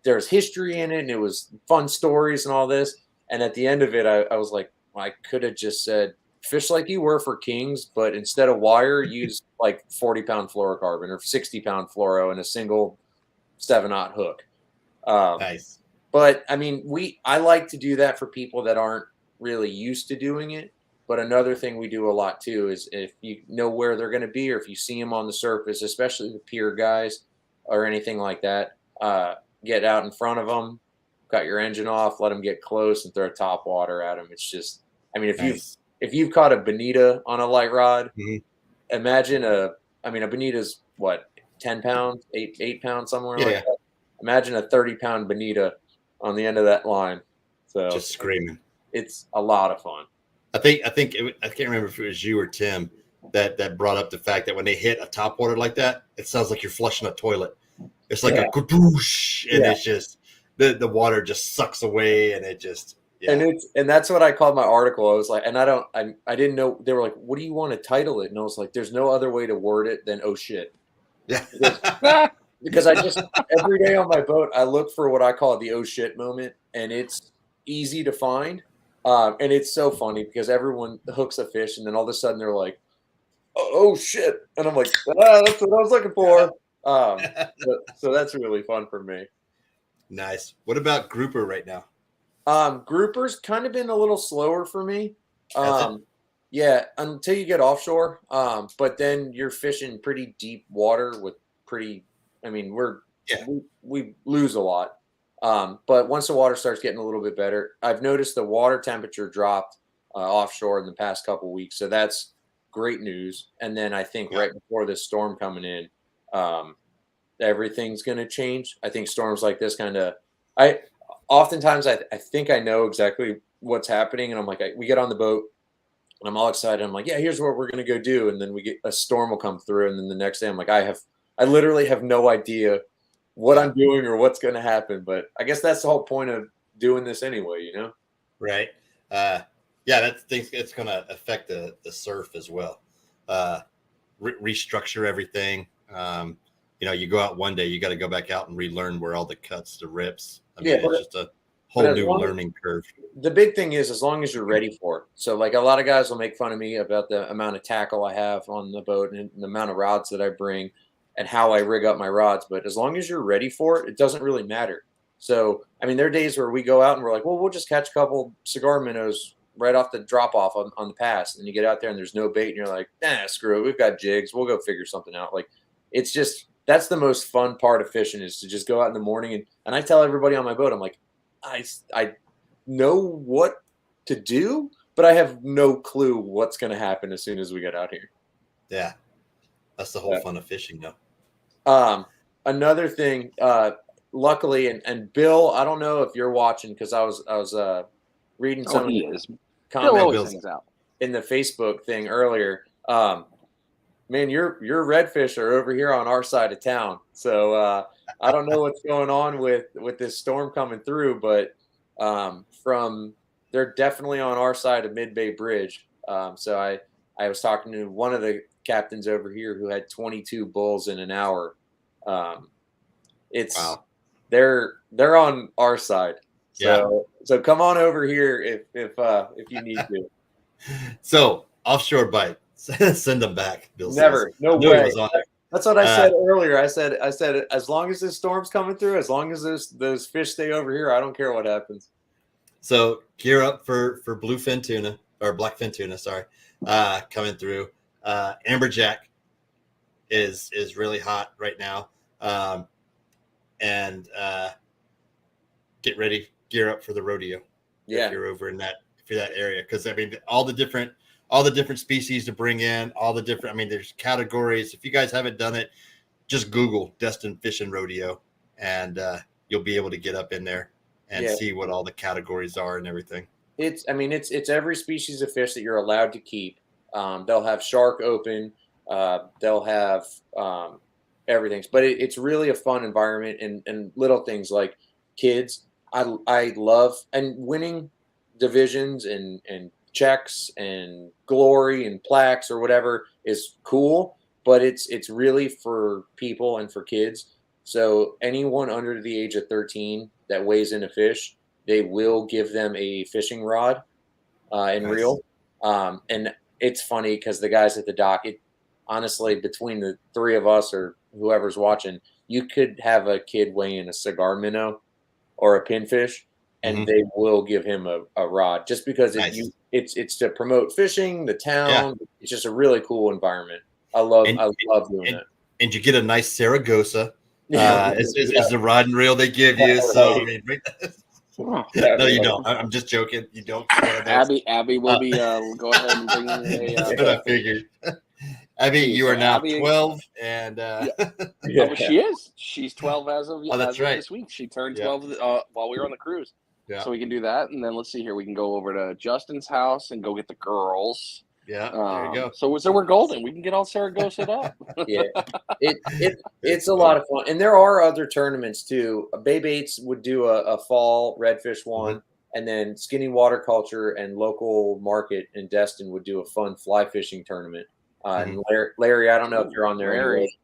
there's history in it, and it was fun stories and all this. And at the end of it, I was like, well, I could have just said, fish like you were for kings, but instead of wire, use like 40-pound fluorocarbon or 60-pound fluoro and a single 7/0 hook. Nice. But I mean, I like to do that for people that aren't really used to doing it. But another thing we do a lot too is if you know where they're going to be, or if you see them on the surface, especially the pier guys or anything like that, get out in front of them, cut your engine off, let them get close, and throw top water at them. It's just, I mean, if you've caught a bonita on a light rod, imagine a bonita's what, 10 pounds, 8 pounds, somewhere like that. Imagine a 30-pound bonita on the end of that line. So just screaming. It's a lot of fun. I think I can't remember if it was you or Tim that brought up the fact that when they hit a top water like that, it sounds like you're flushing a toilet. It's like a kadoosh, and it's just the water just sucks away, and it just and that's what I called my article. I was like, and I didn't know, they were like, what do you want to title it? And I was like, there's no other way to word it than oh shit. Yeah. Because I just every day on my boat I look for what I call the oh shit moment, and it's easy to find. And it's so funny because everyone hooks a fish and then all of a sudden they're like, oh shit. And I'm like, that's what I was looking for. So that's really fun for me. Nice. What about grouper right now? Grouper's kind of been a little slower for me. Yeah, until you get offshore. But then you're fishing pretty deep water with we lose a lot. But once the water starts getting a little bit better, I've noticed the water temperature dropped offshore in the past couple of weeks. So that's great news. And then I think right before this storm coming in, everything's going to change. I think storms like this oftentimes I think I know exactly what's happening. And I'm like, we get on the boat and I'm all excited. I'm like, yeah, here's what we're going to go do. And then we get a storm will come through. And then the next day I'm like, I literally have no idea what I'm doing or what's going to happen. But I guess that's the whole point of doing this anyway, you know? Right. It's going to affect the surf as well. Restructure everything. You go out one day, you got to go back out and relearn where all the cuts, the rips. It's just a whole new learning curve. The big thing is as long as you're ready for it. So like a lot of guys will make fun of me about the amount of tackle I have on the boat and the amount of rods that I bring and how I rig up my rods. But as long as you're ready for it, it doesn't really matter. So, I mean, there are days where we go out and we're like, well, we'll just catch a couple cigar minnows right off the drop off on the pass. And you get out there and there's no bait and you're like, screw it. We've got jigs. We'll go figure something out. Like, it's just, that's the most fun part of fishing is to just go out in the morning. And I tell everybody on my boat, I'm like, I know what to do, but I have no clue what's going to happen as soon as we get out here. Yeah. That's the whole fun of fishing though. Another thing, luckily, and Bill, I don't know if you're watching because I was reading some of his comments in the Facebook thing earlier. Man, your redfish are over here on our side of town. So I don't know what's going on with this storm coming through, but they're definitely on our side of Mid-Bay Bridge. So I was talking to one of the captains over here who had 22 bulls in an hour. They're on our side. So come on over here if you need to. So offshore bite. Send them back. Bill Never. says. No way. That's what I said earlier. I said as long as this storm's coming through, as long as those fish stay over here, I don't care what happens. So gear up for bluefin tuna or blackfin tuna. Sorry, coming through. Amberjack is really hot right now, and get ready, gear up for the rodeo. Yeah, if you're over in that area, because I mean all the different species to bring in, all the different. I mean, there's categories. If you guys haven't done it, just Google Destin Fishing Rodeo, and you'll be able to get up in there and see what all the categories are and everything. It's every species of fish that you're allowed to keep. They'll have shark open. They'll have everything, but it's really a fun environment, and little things like kids. I love, and winning divisions and checks and glory and plaques or whatever is cool, but it's really for people and for kids. So anyone under the age of 13 that weighs in a fish, they will give them a fishing rod and reel. And it's funny because the guys at the dock, honestly, between the three of us or whoever's watching, you could have a kid weigh in a cigar minnow or a pinfish, and they will give him a rod just because it's to promote fishing, the town. Yeah. It's just a really cool environment. I love doing that. And you get a nice Saragossa. Is the rod and reel they give you. So I mean, no, you don't. I'm just joking. You don't. Abby will be go ahead and bring in that's what I figured. Abby, you are now 12, and she is. She's 12 as of this week. She turned 12 while we were on the cruise. Yeah. So we can do that, and then let's see here. We can go over to Justin's house and go get the girls. Yeah, there you go. So we're golden. We can get all Saragossa up. Yeah, it's a lot of fun, and there are other tournaments too. Bay Baits would do a fall redfish one, and then Skinny Water Culture and Local Market in Destin would do a fun fly fishing tournament. And Larry, I don't know if you're on there. Larry,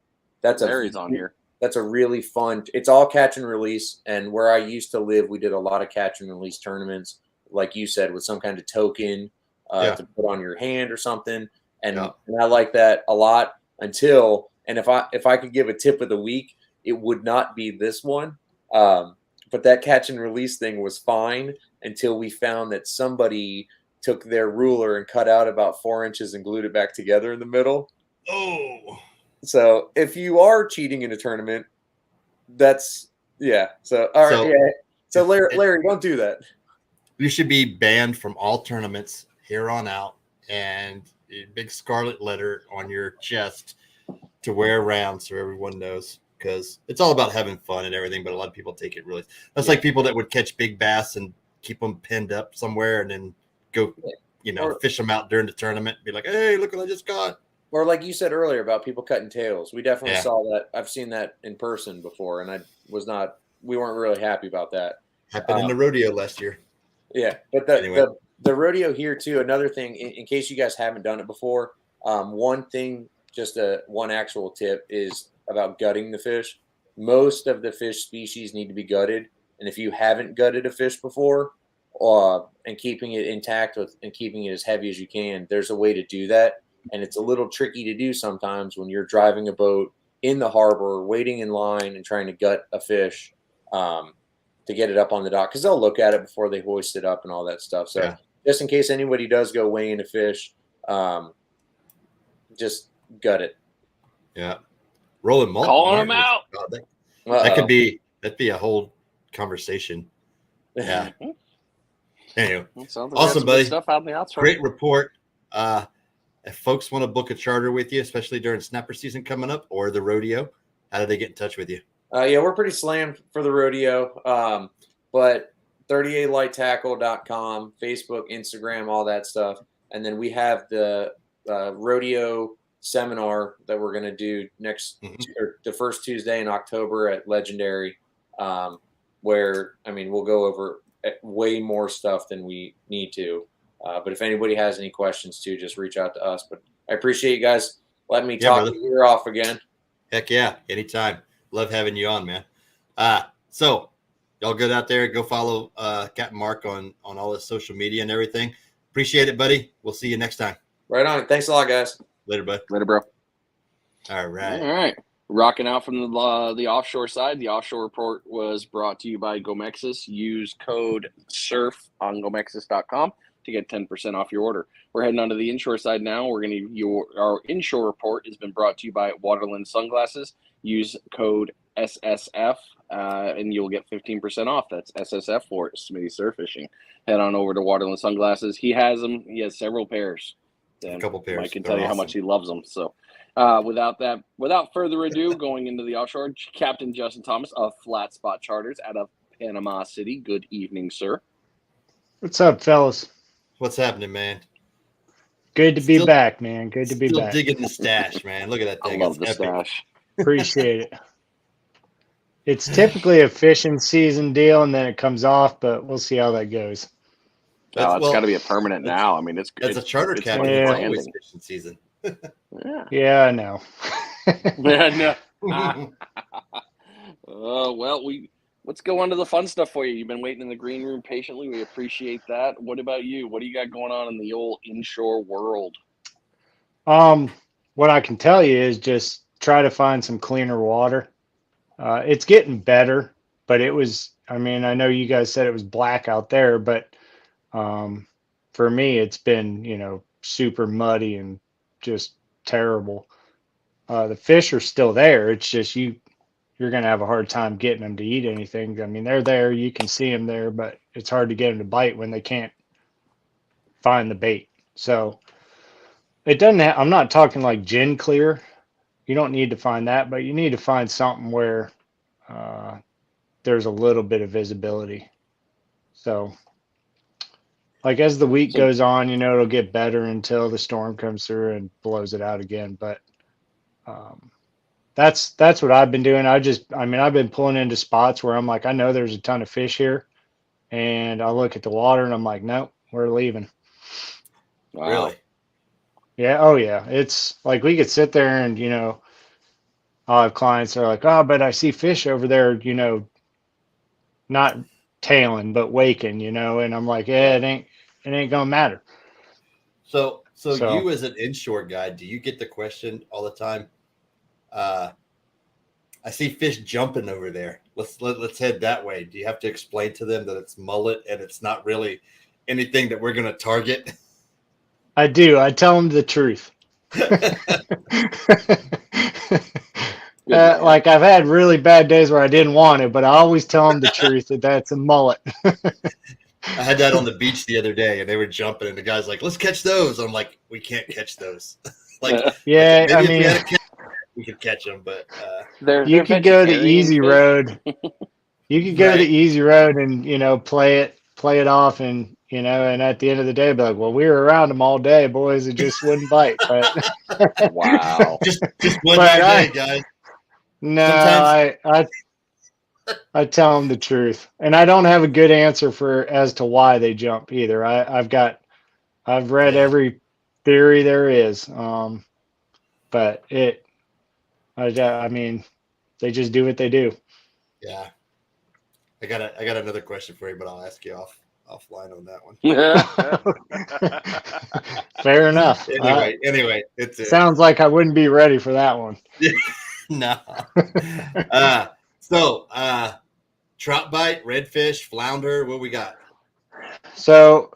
Larry's on here. That's a really fun. It's all catch and release, and where I used to live, we did a lot of catch and release tournaments, like you said, with some kind of token. To put on your hand or something, and I like that a lot. Until, and if I could give a tip of the week, it would not be this one. But that catch and release thing was fine until we found that somebody took their ruler and cut out about 4 inches and glued it back together in the middle. Oh, so if you are cheating in a tournament, that's So all right, So Larry, don't do that. You should be banned from all tournaments here on out, and a big scarlet letter on your chest to wear around so everyone knows, because it's all about having fun and everything, but a lot of people take it really. That's like people that would catch big bass and keep them pinned up somewhere and then go, fish them out during the tournament and be like, hey, look what I just caught. Or like you said earlier about people cutting tails. We definitely saw that. I've seen that in person before, and we weren't really happy about that. Happened in the rodeo last year. Yeah, but the rodeo here too. Another thing, in case you guys haven't done it before, one thing, one actual tip is about gutting the fish. Most of the fish species need to be gutted, and if you haven't gutted a fish before, and keeping it intact and keeping it as heavy as you can, there's a way to do that, and it's a little tricky to do sometimes when you're driving a boat in the harbor, waiting in line, and trying to gut a fish to get it up on the dock, because they'll look at it before they hoist it up and all that stuff. So. Yeah. Just in case anybody does go weigh in a fish, just gut it. Yeah. Rolling mullet. Calling them out. That'd be a whole conversation. Yeah. Anyway, awesome, buddy. Stuff out in the outside. Great report. If folks want to book a charter with you, especially during snapper season coming up or the rodeo, how do they get in touch with you? We're pretty slammed for the rodeo, but 38lighttackle.com, Facebook, Instagram, all that stuff. And then we have the rodeo seminar that we're going to do the first Tuesday in October at Legendary, where, we'll go over way more stuff than we need to. But if anybody has any questions too, just reach out to us. But I appreciate you guys letting me talk your ear off again. Heck yeah. Anytime. Love having you on, man. So y'all good out there. Go follow Capt Mark on all his social media and everything. Appreciate it, buddy. We'll see you next time. Right on. Thanks a lot, guys. Later, bud. Later, bro. All right. All right. Rocking out from the offshore side. The offshore report was brought to you by Gomexis. Use code SURF on Gomexis.com to get 10% off your order. We're heading on to the inshore side now. Our inshore report has been brought to you by Waterland Sunglasses. Use code SSF and you'll get 15% off. That's SSF for Smitty Surf Fishing. Head on over to Waterland Sunglasses. He has them. He has several pairs. A couple pairs. I can tell you how much he loves them. So Without further ado, going into the offshore, Captain Justin Thomas of Flat Spot Charters out of Panama City. Good evening, sir. What's up, fellas? What's happening, man? Good to be back, man. Good to be Still back. digging the stash, man. Look at that I thing. love the It's epic. stash. Appreciate it. It's typically a fishing season deal, and then it comes off, but we'll see how that goes. It's got to be a permanent now. I mean, As a charter captain, like it's Yeah. always branding. fishing season. Yeah. Yeah, I know. Yeah, no. Well, let's go on to the fun stuff for you. You've been waiting in the green room patiently. We appreciate that. What about you? What do you got going on in the old inshore world? What I can tell you is just try to find some cleaner water. It's getting better, but it was, I mean, I know you guys said it was black out there, but for me, it's been, super muddy and just terrible. The fish are still there. It's just you're going to have a hard time getting them to eat anything. I mean, they're there. You can see them there, but it's hard to get them to bite when they can't find the bait. So it doesn't have, I'm not talking like gin clear. You don't need to find that, but you need to find something where there's a little bit of visibility. So like as the week goes on, it'll get better until the storm comes through and blows it out again. But that's what I've been doing. I've been pulling into spots where I'm like, I know there's a ton of fish here, and I look at the water and I'm like, nope, we're leaving. Wow. Really? Yeah. Oh yeah. It's like we could sit there and, I'll have clients that are like, oh, but I see fish over there, not tailing, but waking, and I'm like, yeah, it ain't gonna matter. So you as an inshore guy, do you get the question all the time? I see fish jumping over there. Let's head that way. Do you have to explain to them that it's mullet and it's not really anything that we're going to target? I do. I tell them the truth. Like I've had really bad days where I didn't want it, but I always tell them the truth that that's a mullet. I had that on the beach the other day, and they were jumping, and the guy's like, "Let's catch those." I'm like, "We can't catch those." Yeah, maybe if we had a catch, we could catch them, but you could go the easy road. You could go the easy road and play it off, and and at the end of the day, be like, "Well, we were around them all day, boys. It just wouldn't bite." But wow, just one day, guys. No, I tell them the truth, and I don't have a good answer as to why they jump either. I've read every theory there is, but I mean, they just do what they do. Yeah, I got another question for you, but I'll ask you offline on that one. Fair enough. Anyway, it sounds like I wouldn't be ready for that one. No. Trout bite, redfish, flounder, what we got? So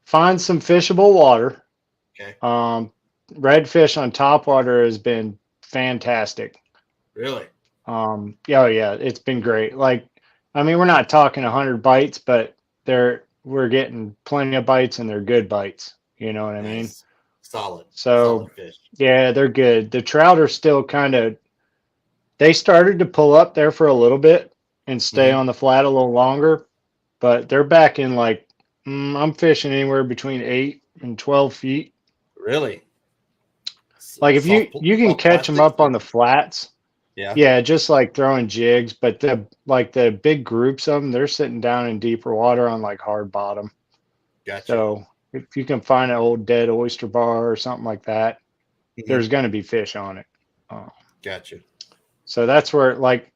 find some fishable water. Okay. Redfish on topwater has been fantastic. Really? Yeah, it's been great. Like, I mean, we're not talking 100 bites, but we're getting plenty of bites, and they're good bites. You know what I mean? Solid. So solid fish. Yeah, they're good. The trout are still they started to pull up there for a little bit and stay on the flat a little longer, but they're back in like, I'm fishing anywhere between 8 and 12 feet. Really? Like if you can catch them up on the flats. Yeah, just like throwing jigs, but the big groups of them, they're sitting down in deeper water on like hard bottom. Gotcha. So if you can find an old dead oyster bar or something like that, there's going to be fish on it. Gotcha. So that's where like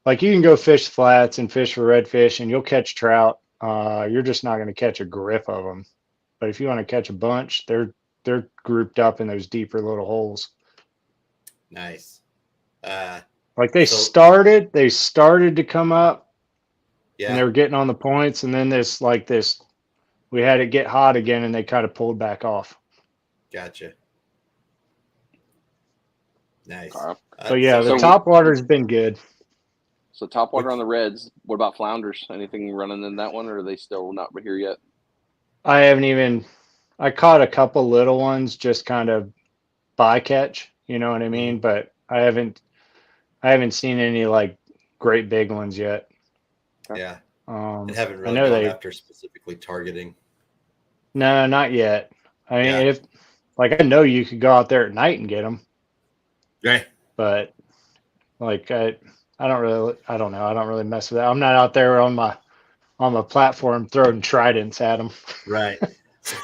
you can go fish flats and fish for redfish, and you'll catch trout. You're just not going to catch a grip of them. But if you want to catch a bunch, they're grouped up in those deeper little holes. Nice. Like they started to come up, and they were getting on the points, and then we had it get hot again, and they kind of pulled back off. Gotcha. Nice. So yeah, the top water's been good. So top water on the reds. What about flounders? Anything running in that one, or are they still not here yet? I caught a couple little ones, just kind of bycatch, You know what I mean? But I haven't seen any like great big ones yet. Yeah. And haven't I really know gone they, after specifically targeting. no, not yet. I mean, Yeah. if like, I know you could go out there at night and get them, Right. but like, I don't really, I don't know. I don't really mess with that. I'm not out there on my platform throwing tridents at them. Right.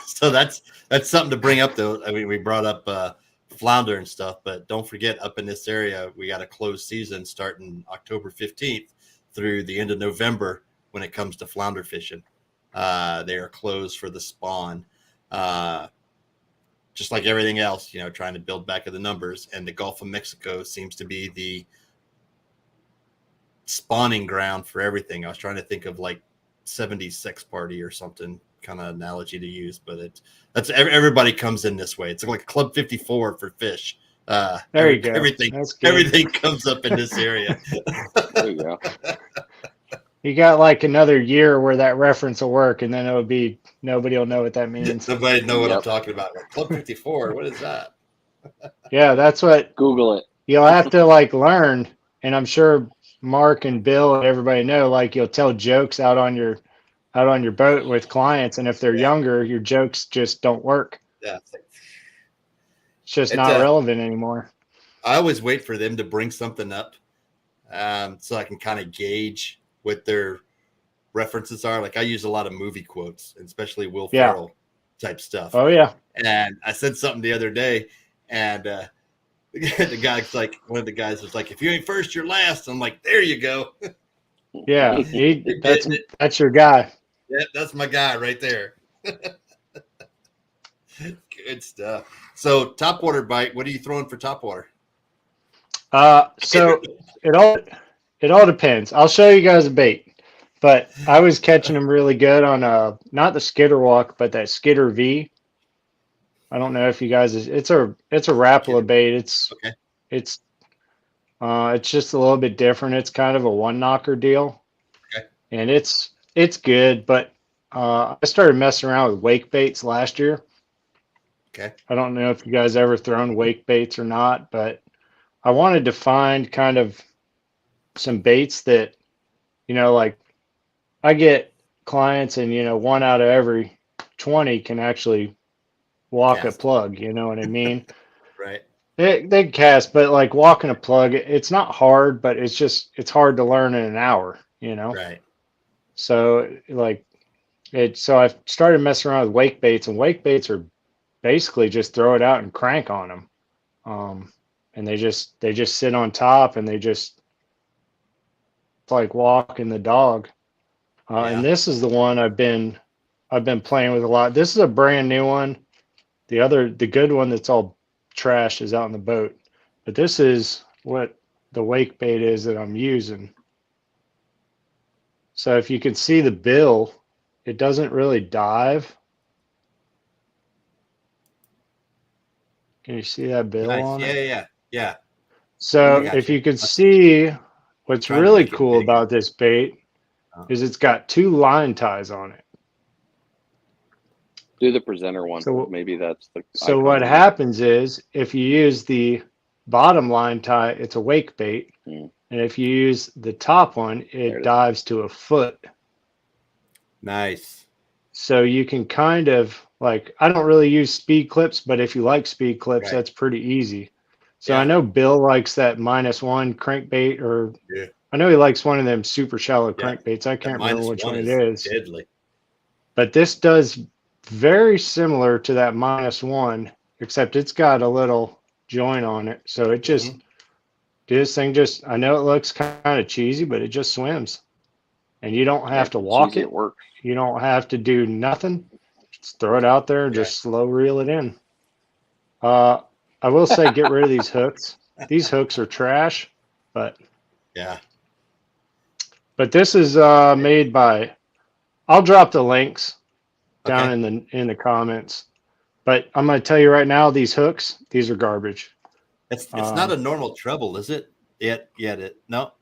So that's something to bring up, though. I mean, we brought up flounder and stuff, but don't forget, up in this area, we got a closed season starting October 15th through the end of November when it comes to flounder fishing. They are closed for the spawn. Just like everything else, you know, trying to build back of the numbers. And the Gulf of Mexico seems to be the spawning ground for everything. I was trying to think of like 76 party or something kind of analogy to use, but that's everybody comes in this way. It's like Club 54 for fish. There you go. That's good. Everything comes up in this area. There you go. You got like another year where that reference will work, and then it'll be, nobody will know what that means. Nobody know what I'm Yep. talking about. Like, Club 54, what is that? Yeah, that's what Google it. you'll have to like learn. And I'm sure Mark and Bill and everybody know, like, you'll tell jokes out on your boat with clients, and if they're Yeah. younger, your jokes just don't work. Yeah. It's like, It's just It, not uh, relevant anymore. I always wait for them to bring something up so I can kind of gauge what their references are. Like I use a lot of movie quotes, especially Will Yeah. Ferrell type stuff. Oh yeah. And I said something the other day, and the guy's like, one of the guys was like, "If you ain't first, you're last." I'm like, "There you go. Yeah. You're getting it. That's your guy. Yeah, that's my guy right there." Good stuff. So topwater bite. What are you throwing for topwater? So it all depends. I'll show you guys a bait, but I was catching them really good on not the skitter walk, but that skitter V. I don't know if you guys, it's a Rapala bait. Okay. It's just a little bit different. It's kind of a one knocker deal. Okay. And it's good, but I started messing around with wake baits last year. Okay. I don't know if you guys ever thrown wake baits or not, but I wanted to find kind of some baits that, you know, like I get clients and, you know, 1 out of every 20 can actually walk Cast. a plug, you know what I mean? Right. They cast, but like walking a plug, it's not hard, but it's hard to learn in an hour, you know? Right. So like so I started messing around with wake baits, and wake baits are basically just throw it out and crank on them. And they just sit on top, and it's like walking the dog. Yeah. And this is the one I've been playing with a lot. This is a brand new one. The good one that's all trash is out in the boat, but this is what the wake bait is that I'm using. So if you can see the bill, it doesn't really dive. Can you see that bill Nice. on it? Yeah. So I got if you. you could see, what's Trying to really make it cool big. about this bait is it's got 2 line ties on it. Do the presenter one. So- Maybe that's the. So icon what we- happens is if you use the bottom line tie, it's a wake bait. Mm. And if you use the top one, There it it is. dives to a foot. Nice. So you can kind of like, I don't really use speed clips, but if you like speed clips, Right. that's pretty easy. So Yeah. I know Bill likes that -1 crankbait, or Yeah. I know he likes one of them super shallow Yeah. crankbaits. I That can't remember which -1 one it is. deadly. But this does very similar to that -1, except it's got a little joint on it. So it just, Mhm. this thing just, I know it looks kind of cheesy, but it just swims. And you don't have to It's walk easy, it. It works. You don't have to do nothing. Just throw it out there and Yeah. just slow reel it in. I will say, get rid of these hooks. These hooks are trash, but Yeah. this is made by, I'll drop the links down Okay. in the comments. But I'm going to tell you right now, these hooks, these are garbage. It's not a normal treble, is it? No.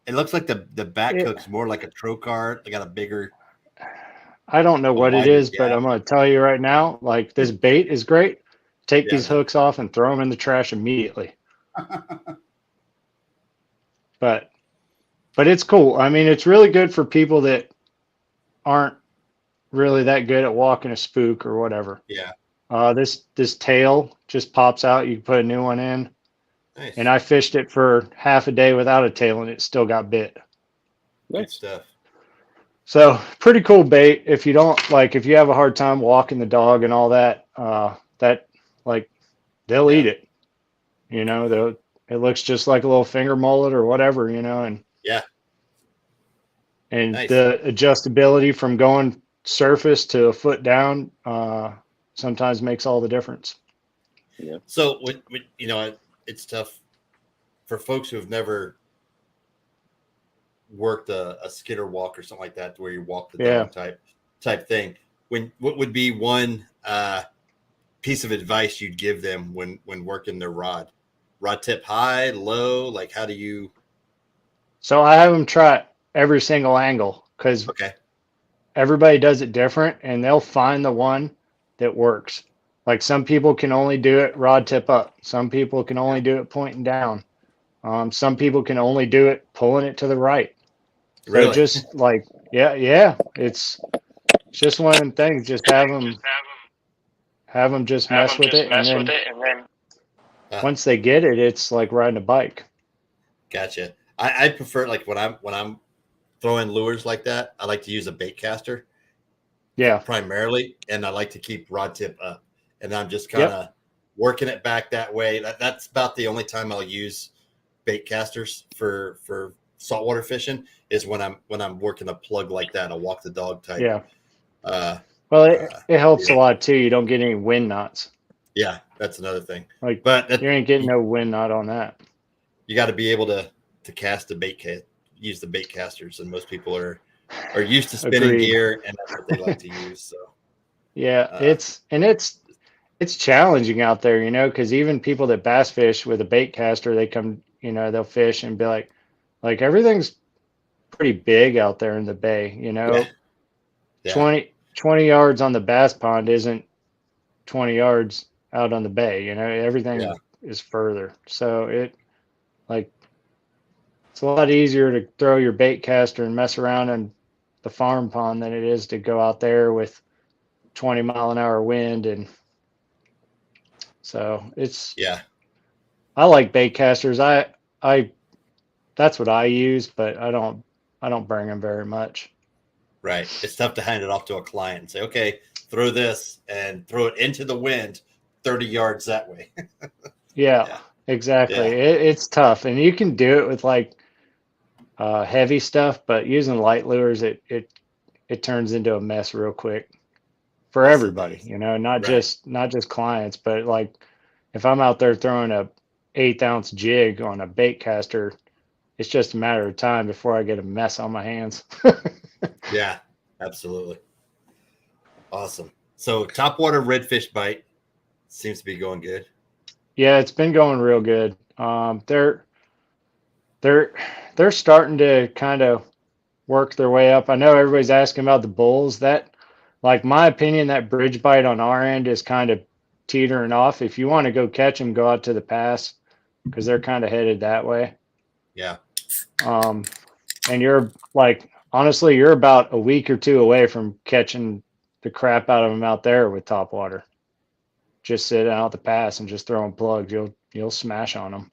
It looks like the back hook's more like a trocar. They got a bigger. I don't know what it wider is, but gap. I'm going to tell you right now, like, this bait is great. take Yeah. these hooks off and throw them in the trash immediately. But it's cool. I mean, it's really good for people that aren't really that good at walking a spook or whatever. Yeah. This tail just pops out. You can put a new one in. Nice. And I fished it for half a day without a tail, and it still got bit. Good stuff. So pretty cool bait. If you don't like, if you have a hard time walking the dog and all that, they'll eat it. You know, it looks just like a little finger mullet or whatever, you know, and Nice. the adjustability from going surface to a foot down sometimes makes all the difference. Yeah. So when you know, it's tough for folks who have never worked a skidder walk or something like that, where you walk the dog type thing. What would be one piece of advice you'd give them when working their rod tip high, low? Like, how do you? So I have them try every single angle because everybody does it different, and they'll find the one that works. Like some people can only do it rod tip up. Some people can only do it pointing down. Some people can only do it pulling it to the right. Really? So just like, it's just one of them things. Just have them just mess with it, and then once they get it, it's like riding a bike. Gotcha. I prefer, like, when I'm throwing lures like that, I like to use a bait caster. Yeah. Primarily, and I like to keep rod tip up, and I'm just kind of working it back that way. That's about the only time I'll use bait casters for saltwater fishing is when I'm working a plug like that. I'll walk the dog type. Yeah. Well, it helps a lot too. You don't get any wind knots. Yeah, that's another thing. Like, but you ain't getting no wind knot on that. You got to be able to cast the use the bait casters, and most people are used to spinning gear, and that's what they like to use. So it's challenging out there, you know, because even people that bass fish with a bait caster, they come, you know, they'll fish and be like everything's pretty big out there in the bay, you know. 20 yards on the bass pond isn't 20 yards out on the bay, you know. Everything is further, so it's a lot easier to throw your bait caster and mess around in the farm pond than it is to go out there with 20-mile-an-hour wind. And so I like bait casters. I that's what I use, but I don't bring them very much. Right. It's tough to hand it off to a client and say, okay, throw this and throw it into the wind 30 yards that way. Yeah, exactly. Yeah. It's tough, and you can do it with like heavy stuff, but using light lures, it turns into a mess real quick for everybody, you know, not just clients, but like if I'm out there throwing a 1/8 ounce jig on a bait caster, it's just a matter of time before I get a mess on my hands. Yeah, absolutely. Awesome. So topwater redfish bite seems to be going good. Yeah, it's been going real good. They're starting to kind of work their way up. I know everybody's asking about the bulls. That, like, my opinion, that bridge bite on our end is kind of teetering off. If you want to go catch them, go out to the pass because they're kind of headed that way. Yeah. And you're like, honestly, you're about a week or two away from catching the crap out of them out there with topwater. Just sit out the pass and just throw them plugs. You'll smash on them.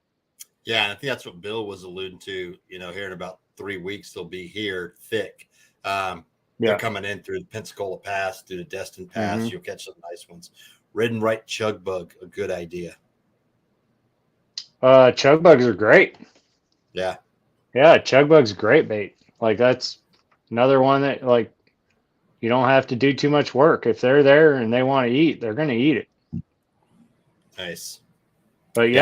Yeah, and I think that's what Bill was alluding to. You know, here in about 3 weeks, they'll be here thick. They're coming in through the Pensacola Pass, through the Destin Pass. Mm-hmm. You'll catch some nice ones. Red and white chug bug, a good idea. Chug bugs are great. Yeah. Yeah, chug bug's great bait. Like, that's another one that, like, you don't have to do too much work. If they're there and they want to eat, they're going to eat it. Nice. But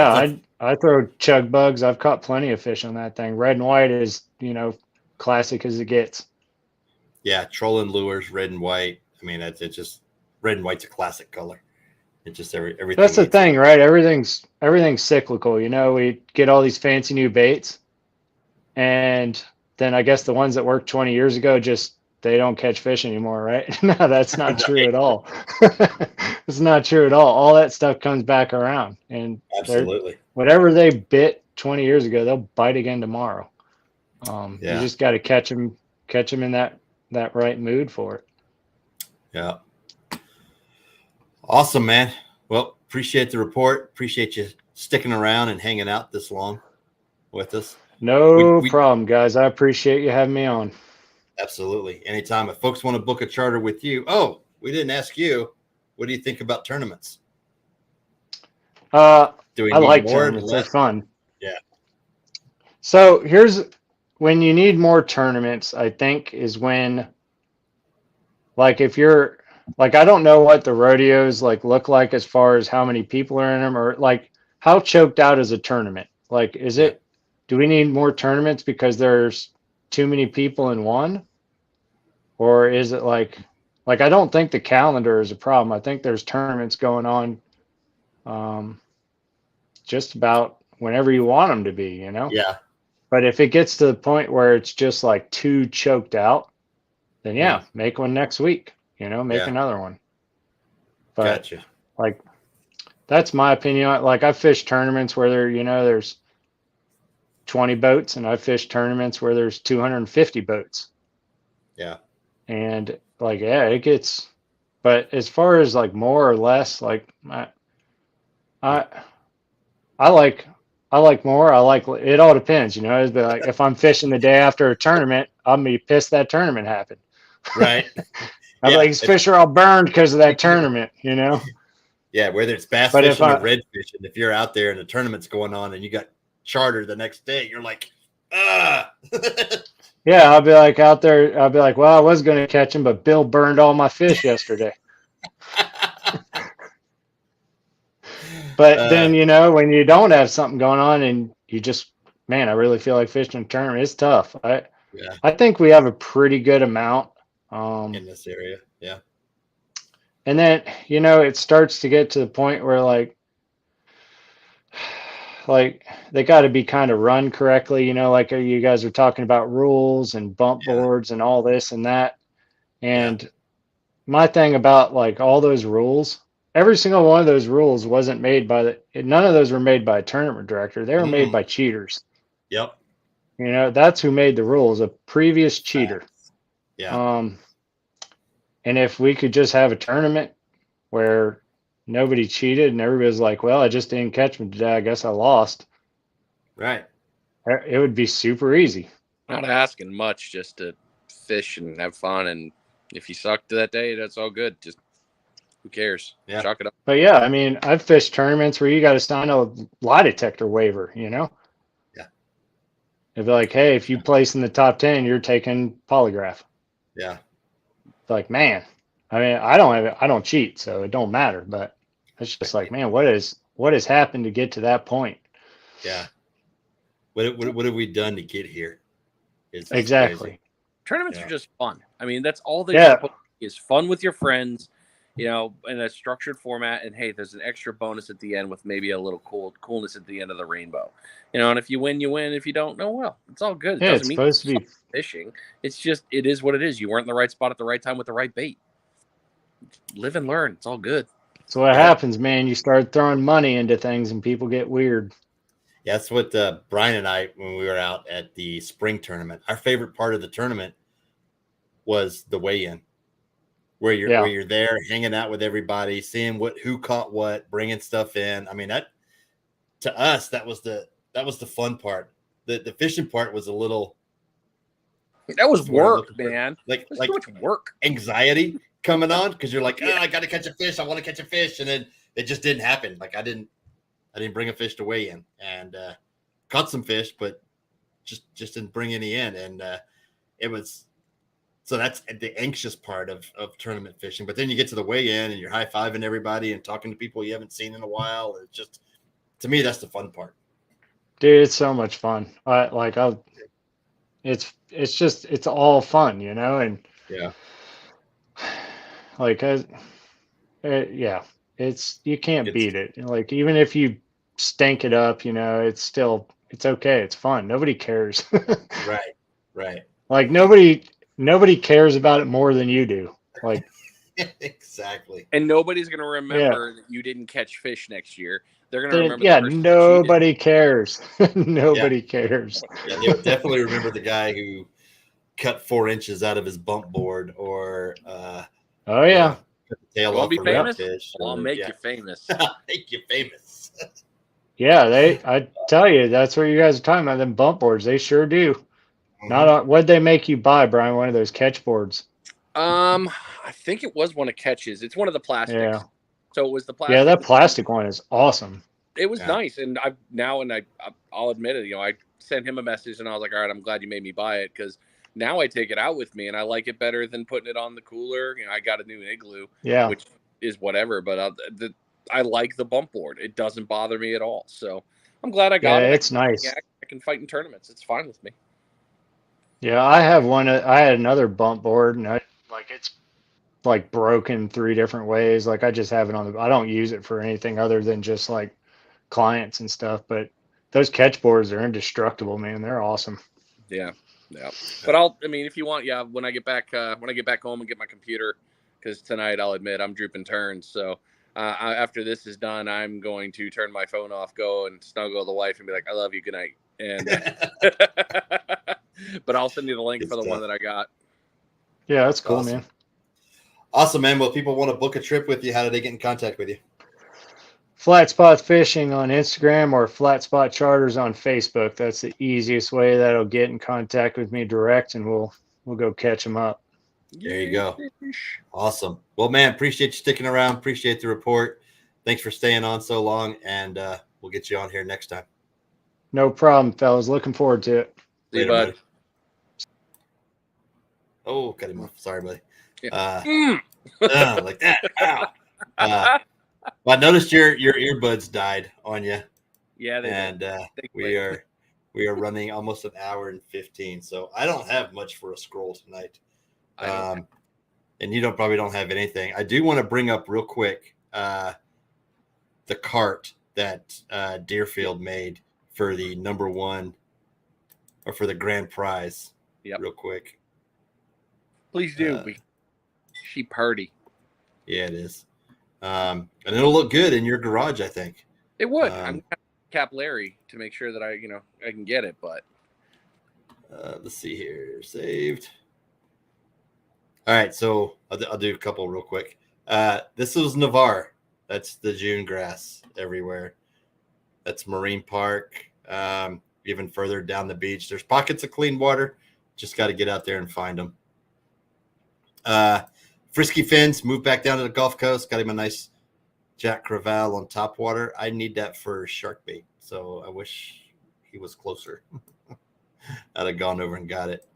I throw chug bugs. I've caught plenty of fish on that thing. Red and white is, you know, classic as it gets. Yeah, trolling lures, red and white. I mean, it's just red and white's a classic color. It's just everything. That's the thing, right? Everything's cyclical. You know, we get all these fancy new baits, and then I guess the ones that worked 20 years ago just they don't catch fish anymore, right? No, that's not true at all. It's not true at all. All that stuff comes back around, and Absolutely. whatever they bit 20 years ago, they'll bite again tomorrow. You Yeah. just got to catch them in that right mood for it. Yeah. Awesome, man. Well, appreciate the report. Appreciate you sticking around and hanging out this long with us. No problem, guys. I appreciate you having me on. Absolutely. Anytime. If folks want to book a charter with you, oh, we didn't ask you. What do you think about tournaments? I Do we like need more? tournaments. They're fun. Yeah. So here's when you need more tournaments, I think, is when, like, if you're like, I don't know what the rodeos like look like as far as how many people are in them, or like how choked out is a tournament? Like, is it, do we need more tournaments because there's too many people in one? Or is it like I don't think the calendar is a problem. I think there's tournaments going on just about whenever you want them to be, you know? Yeah. But if it gets to the point where it's just like too choked out, then yeah, make one next week, you know, make another one. But Gotcha. like, that's my opinion. Like, I fished tournaments where there, you know, there's 20 boats, and I fished tournaments where there's 250 boats. Yeah. And like, yeah, it gets, but as far as like more or less, like I like more. I like, it all depends, you know. It'd be like, if I'm fishing the day after a tournament, I'm gonna be pissed that tournament happened. Right. I'm like, these fish are all burned because of that tournament, you know. Yeah, whether it's bass But fishing or red fishing, if you're out there and the tournament's going on and you got charter the next day, you're like, ah. Yeah, I'll be like out there. I'll be like, well, I was going to catch him, but Bill burned all my fish yesterday. But then, you know, when you don't have something going on and you just, man, I really feel like fishing a tournament, it's tough. I think we have a pretty good amount in this area. Yeah. And then, you know, it starts to get to the point where like they got to be kind of run correctly, you know, like you guys are talking about rules and bump boards and all this and that. And my thing about like all those rules, every single one of those rules wasn't made by none of those were made by a tournament director. They were made by cheaters. Yep. You know, that's who made the rules, a previous cheater. Yeah. And if we could just have a tournament where nobody cheated and everybody's like, well, I just didn't catch them today, I guess I lost. Right. It would be super easy. Not asking much, just to fish and have fun. And if you sucked that day, that's all good. Just who cares? Yeah. Chalk it up. But yeah, I mean, I've fished tournaments where you got to sign a lie detector waiver, you know? Yeah. It'd be like, hey, if you place in the top 10, you're taking polygraph. Yeah. It's like, man, I mean, I don't cheat, so it don't matter. But it's just like, man, what has happened to get to that point? Yeah. What have we done to get here? It's exactly. Crazy. Tournaments are just fun. I mean, that's all they is fun with your friends, you know, in a structured format. And hey, there's an extra bonus at the end with maybe a little coolness at the end of the rainbow, you know. And if you win, you win. If you don't, no, well, it's all good. It doesn't it's mean supposed to be fishing. It's just, it is what it is. You weren't in the right spot at the right time with the right bait. Live and learn. It's all good. So what happens, man? You start throwing money into things and people get weird. Yeah, that's what Brian and I, when we were out at the spring tournament, our favorite part of the tournament was the weigh-in, where you're there hanging out with everybody, seeing who caught what, bringing stuff in. I mean, that to us, that was the fun part. The fishing part was a little. That was work, man. Like too much work, anxiety coming on because you're like, I got to catch a fish. I want to catch a fish, and then it just didn't happen. Like I didn't bring a fish to weigh in, and caught some fish, but just didn't bring any in, and it was. So that's the anxious part of tournament fishing. But then you get to the weigh-in and you're high-fiving everybody and talking to people you haven't seen in a while. It's just, to me, that's the fun part. Dude, it's so much fun. It's all fun, you know? And like, you can't beat it. Like, even if you stank it up, you know, it's okay. It's fun. Nobody cares. Right. Like nobody nobody cares about it more than you do. Like, Exactly. And nobody's going to remember that you didn't catch fish next year. They're going to remember yeah, the person that cheated. nobody cares. Nobody cares. Yeah, they'll definitely remember the guy who cut 4 inches out of his bump board, or Oh you yeah. know, cut the tail You want off to be a famous? redfish. Well, I'll or- make yeah. you famous. Make you famous. Yeah, I tell you, that's what you guys are talking about, them bump boards. They sure do. Mhm. What'd they make you buy, Brian? One of those catch boards. I think it was one of Catch's. It's one of the plastics. Yeah. So it was the plastic. Yeah, that plastic one is awesome. It was Yeah. nice, and I'll admit it. I sent him a message, and I was like, "All right, I'm glad you made me buy it because now I take it out with me, and I like it better than putting it on the cooler." I got a new igloo, Yeah. which is whatever, but I like the bump board. It doesn't bother me at all. So I'm glad I got it. It's nice. Yeah, I can fight in tournaments. It's fine with me. Yeah, I have one. I had another bump board, and it's like broken 3 different ways. Like I just have it on I don't use it for anything other than just like clients and stuff. But those catch boards are indestructible, man. They're awesome. Yeah. But if you want, when I get back home and get my computer, because tonight I'll admit I'm drooping turns. So after this is done, I'm going to turn my phone off, go and snuggle the wife, and be like, "I love you, good night." And but I'll send you the link Good for the stuff. one that I got. Yeah, that's cool, Awesome. man. Awesome, man. Well, people want to book a trip with you. How do they get in contact with you? Flat Spot Fishing on Instagram or Flat Spot Charters on Facebook. That's the easiest way that'll get in contact with me direct, and we'll go catch them up. There you go. Awesome. Well, man, appreciate you sticking around. Appreciate the report. Thanks for staying on so long, and we'll get you on here next time. No problem, fellas. Looking forward to it. See you, Later, bud. buddy. Oh, cut him off. Sorry, buddy. Yeah. Like that. Ow. Well, I noticed your earbuds died on you, Yeah, they and did. we are running almost an hour and 15. So I don't have much for a scroll tonight. And you probably don't have anything. I do want to bring up real quick the cart that Deerfield made for the number 1 or for the grand prize. Yep. Real quick. Please do. She party. Yeah, it is. And it'll look good in your garage, I think. It would. I'm gonna Cap Larry to make sure that I can get it, but let's see here. Saved. All right, so I'll do a couple real quick. This was Navarre. That's the June grass everywhere. That's Marine Park. Even further down the beach, there's pockets of clean water. Just got to get out there and find them. Frisky Fins moved back down to the Gulf Coast. Got him a nice Jack Crevalle on top water. I need that for shark bait, so I wish he was closer. I'd have gone over and got it.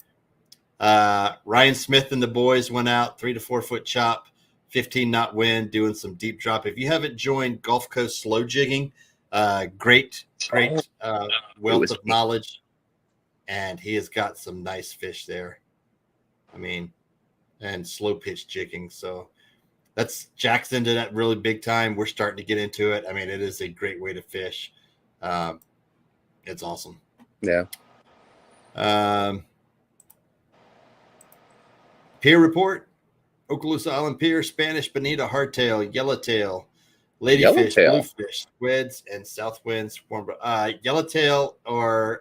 Ryan Smith and the boys went out 3 to 4 foot chop, 15 knot wind, doing some deep drop. If you haven't joined Gulf Coast Slow Jigging, great wealth of knowledge, and he has got some nice fish there. I mean, and slow pitch jigging. So that's Jack's into that really big time. We're starting to get into it. I mean, it is a great way to fish. It's awesome. yeah. Pier report: Okaloosa Island Pier, Spanish bonita, hardtail, yellowtail, ladyfish, bluefish, squids, and south winds. Yellowtail or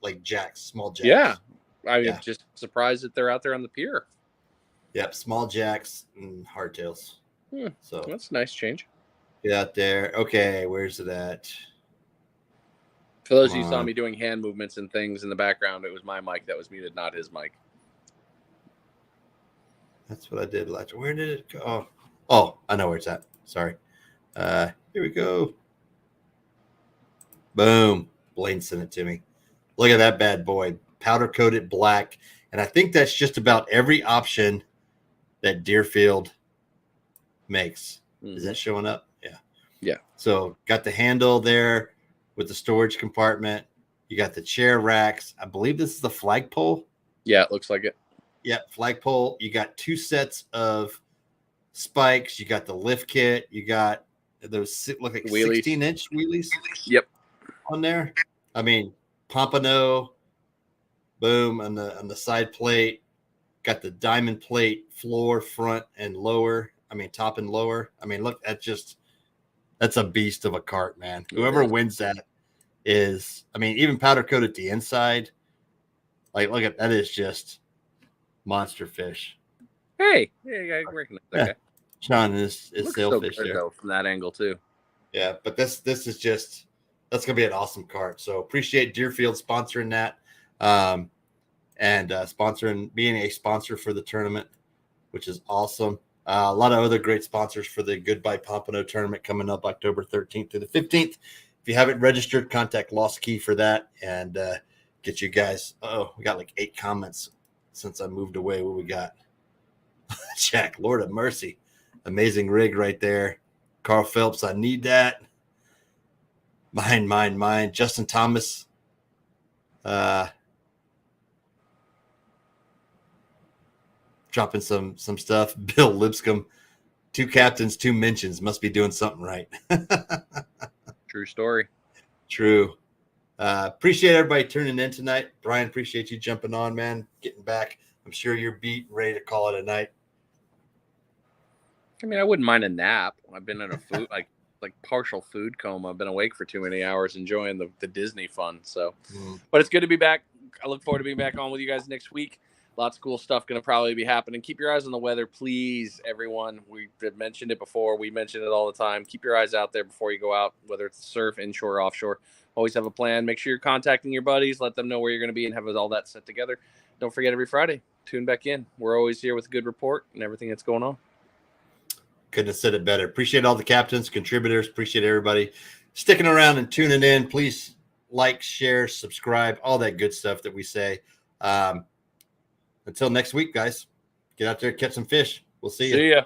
like jacks, small jacks. Yeah. I'm just surprised that they're out there on the pier. Yep, small jacks and hardtails. So that's a nice change. Get out there. Okay, where's it at? For those of you who saw me doing hand movements and things in the background, it was my mic that was muted, not his mic. That's what I did last. Where did it go? Oh, I know where it's at. Sorry. Here we go. Boom. Blaine sent it to me. Look at that bad boy. Powder coated black. And I think that's just about every option that Deerfield makes. Mm-hmm. Is that showing up? Yeah. Yeah. So got the handle there with the storage compartment. You got the chair racks. I believe this is the flagpole. Yeah, it looks like it. Yeah, flagpole. You got 2 sets of spikes. You got the lift kit. You got those look like 16-inch wheelies. Yep. On there. I mean, Pompano. Boom on the side plate. got the diamond plate floor, front and lower. I mean, top and lower. I mean, look, that's a beast of a cart, man. Whoever wins that is, I mean, even powder coat at the inside. Like, look at that is just monster fish. Hey, yeah, I recognize that guy. Sean is sailfish so good, there though, from that angle too. Yeah, but this is just, that's gonna be an awesome cart. So appreciate Deerfield sponsoring that, and being a sponsor for the tournament, which is awesome. A lot of other great sponsors for the Goodbye Pompano tournament coming up October 13th to the 15th. If you haven't registered, contact Lost Key for that and get you guys. Oh, we got like 8 comments since I moved away. What we got? Jack, Lord of mercy. Amazing rig right there. Carl Phelps, I need that. Mine. Justin Thomas. Dropping some stuff. Bill Lipscomb. 2 captains, 2 mentions. Must be doing something right. True story. True. Appreciate everybody tuning in tonight. Brian, appreciate you jumping on, man. Getting back. I'm sure you're beat, ready to call it a night. I mean, I wouldn't mind a nap. I've been in a food like partial food coma. I've been awake for too many hours enjoying the Disney fun. So, but it's good to be back. I look forward to being back on with you guys next week. Lots of cool stuff going to probably be happening. Keep your eyes on the weather, please, everyone. We've mentioned it before. We mention it all the time. Keep your eyes out there before you go out, whether it's surf, inshore, or offshore. Always have a plan. Make sure you're contacting your buddies. Let them know where you're going to be and have all that set together. Don't forget every Friday, tune back in. We're always here with a good report and everything that's going on. Couldn't have said it better. Appreciate all the captains, contributors. Appreciate everybody sticking around and tuning in. Please like, share, subscribe, all that good stuff that we say. Until next week, guys, get out there, catch some fish. We'll see you. See ya.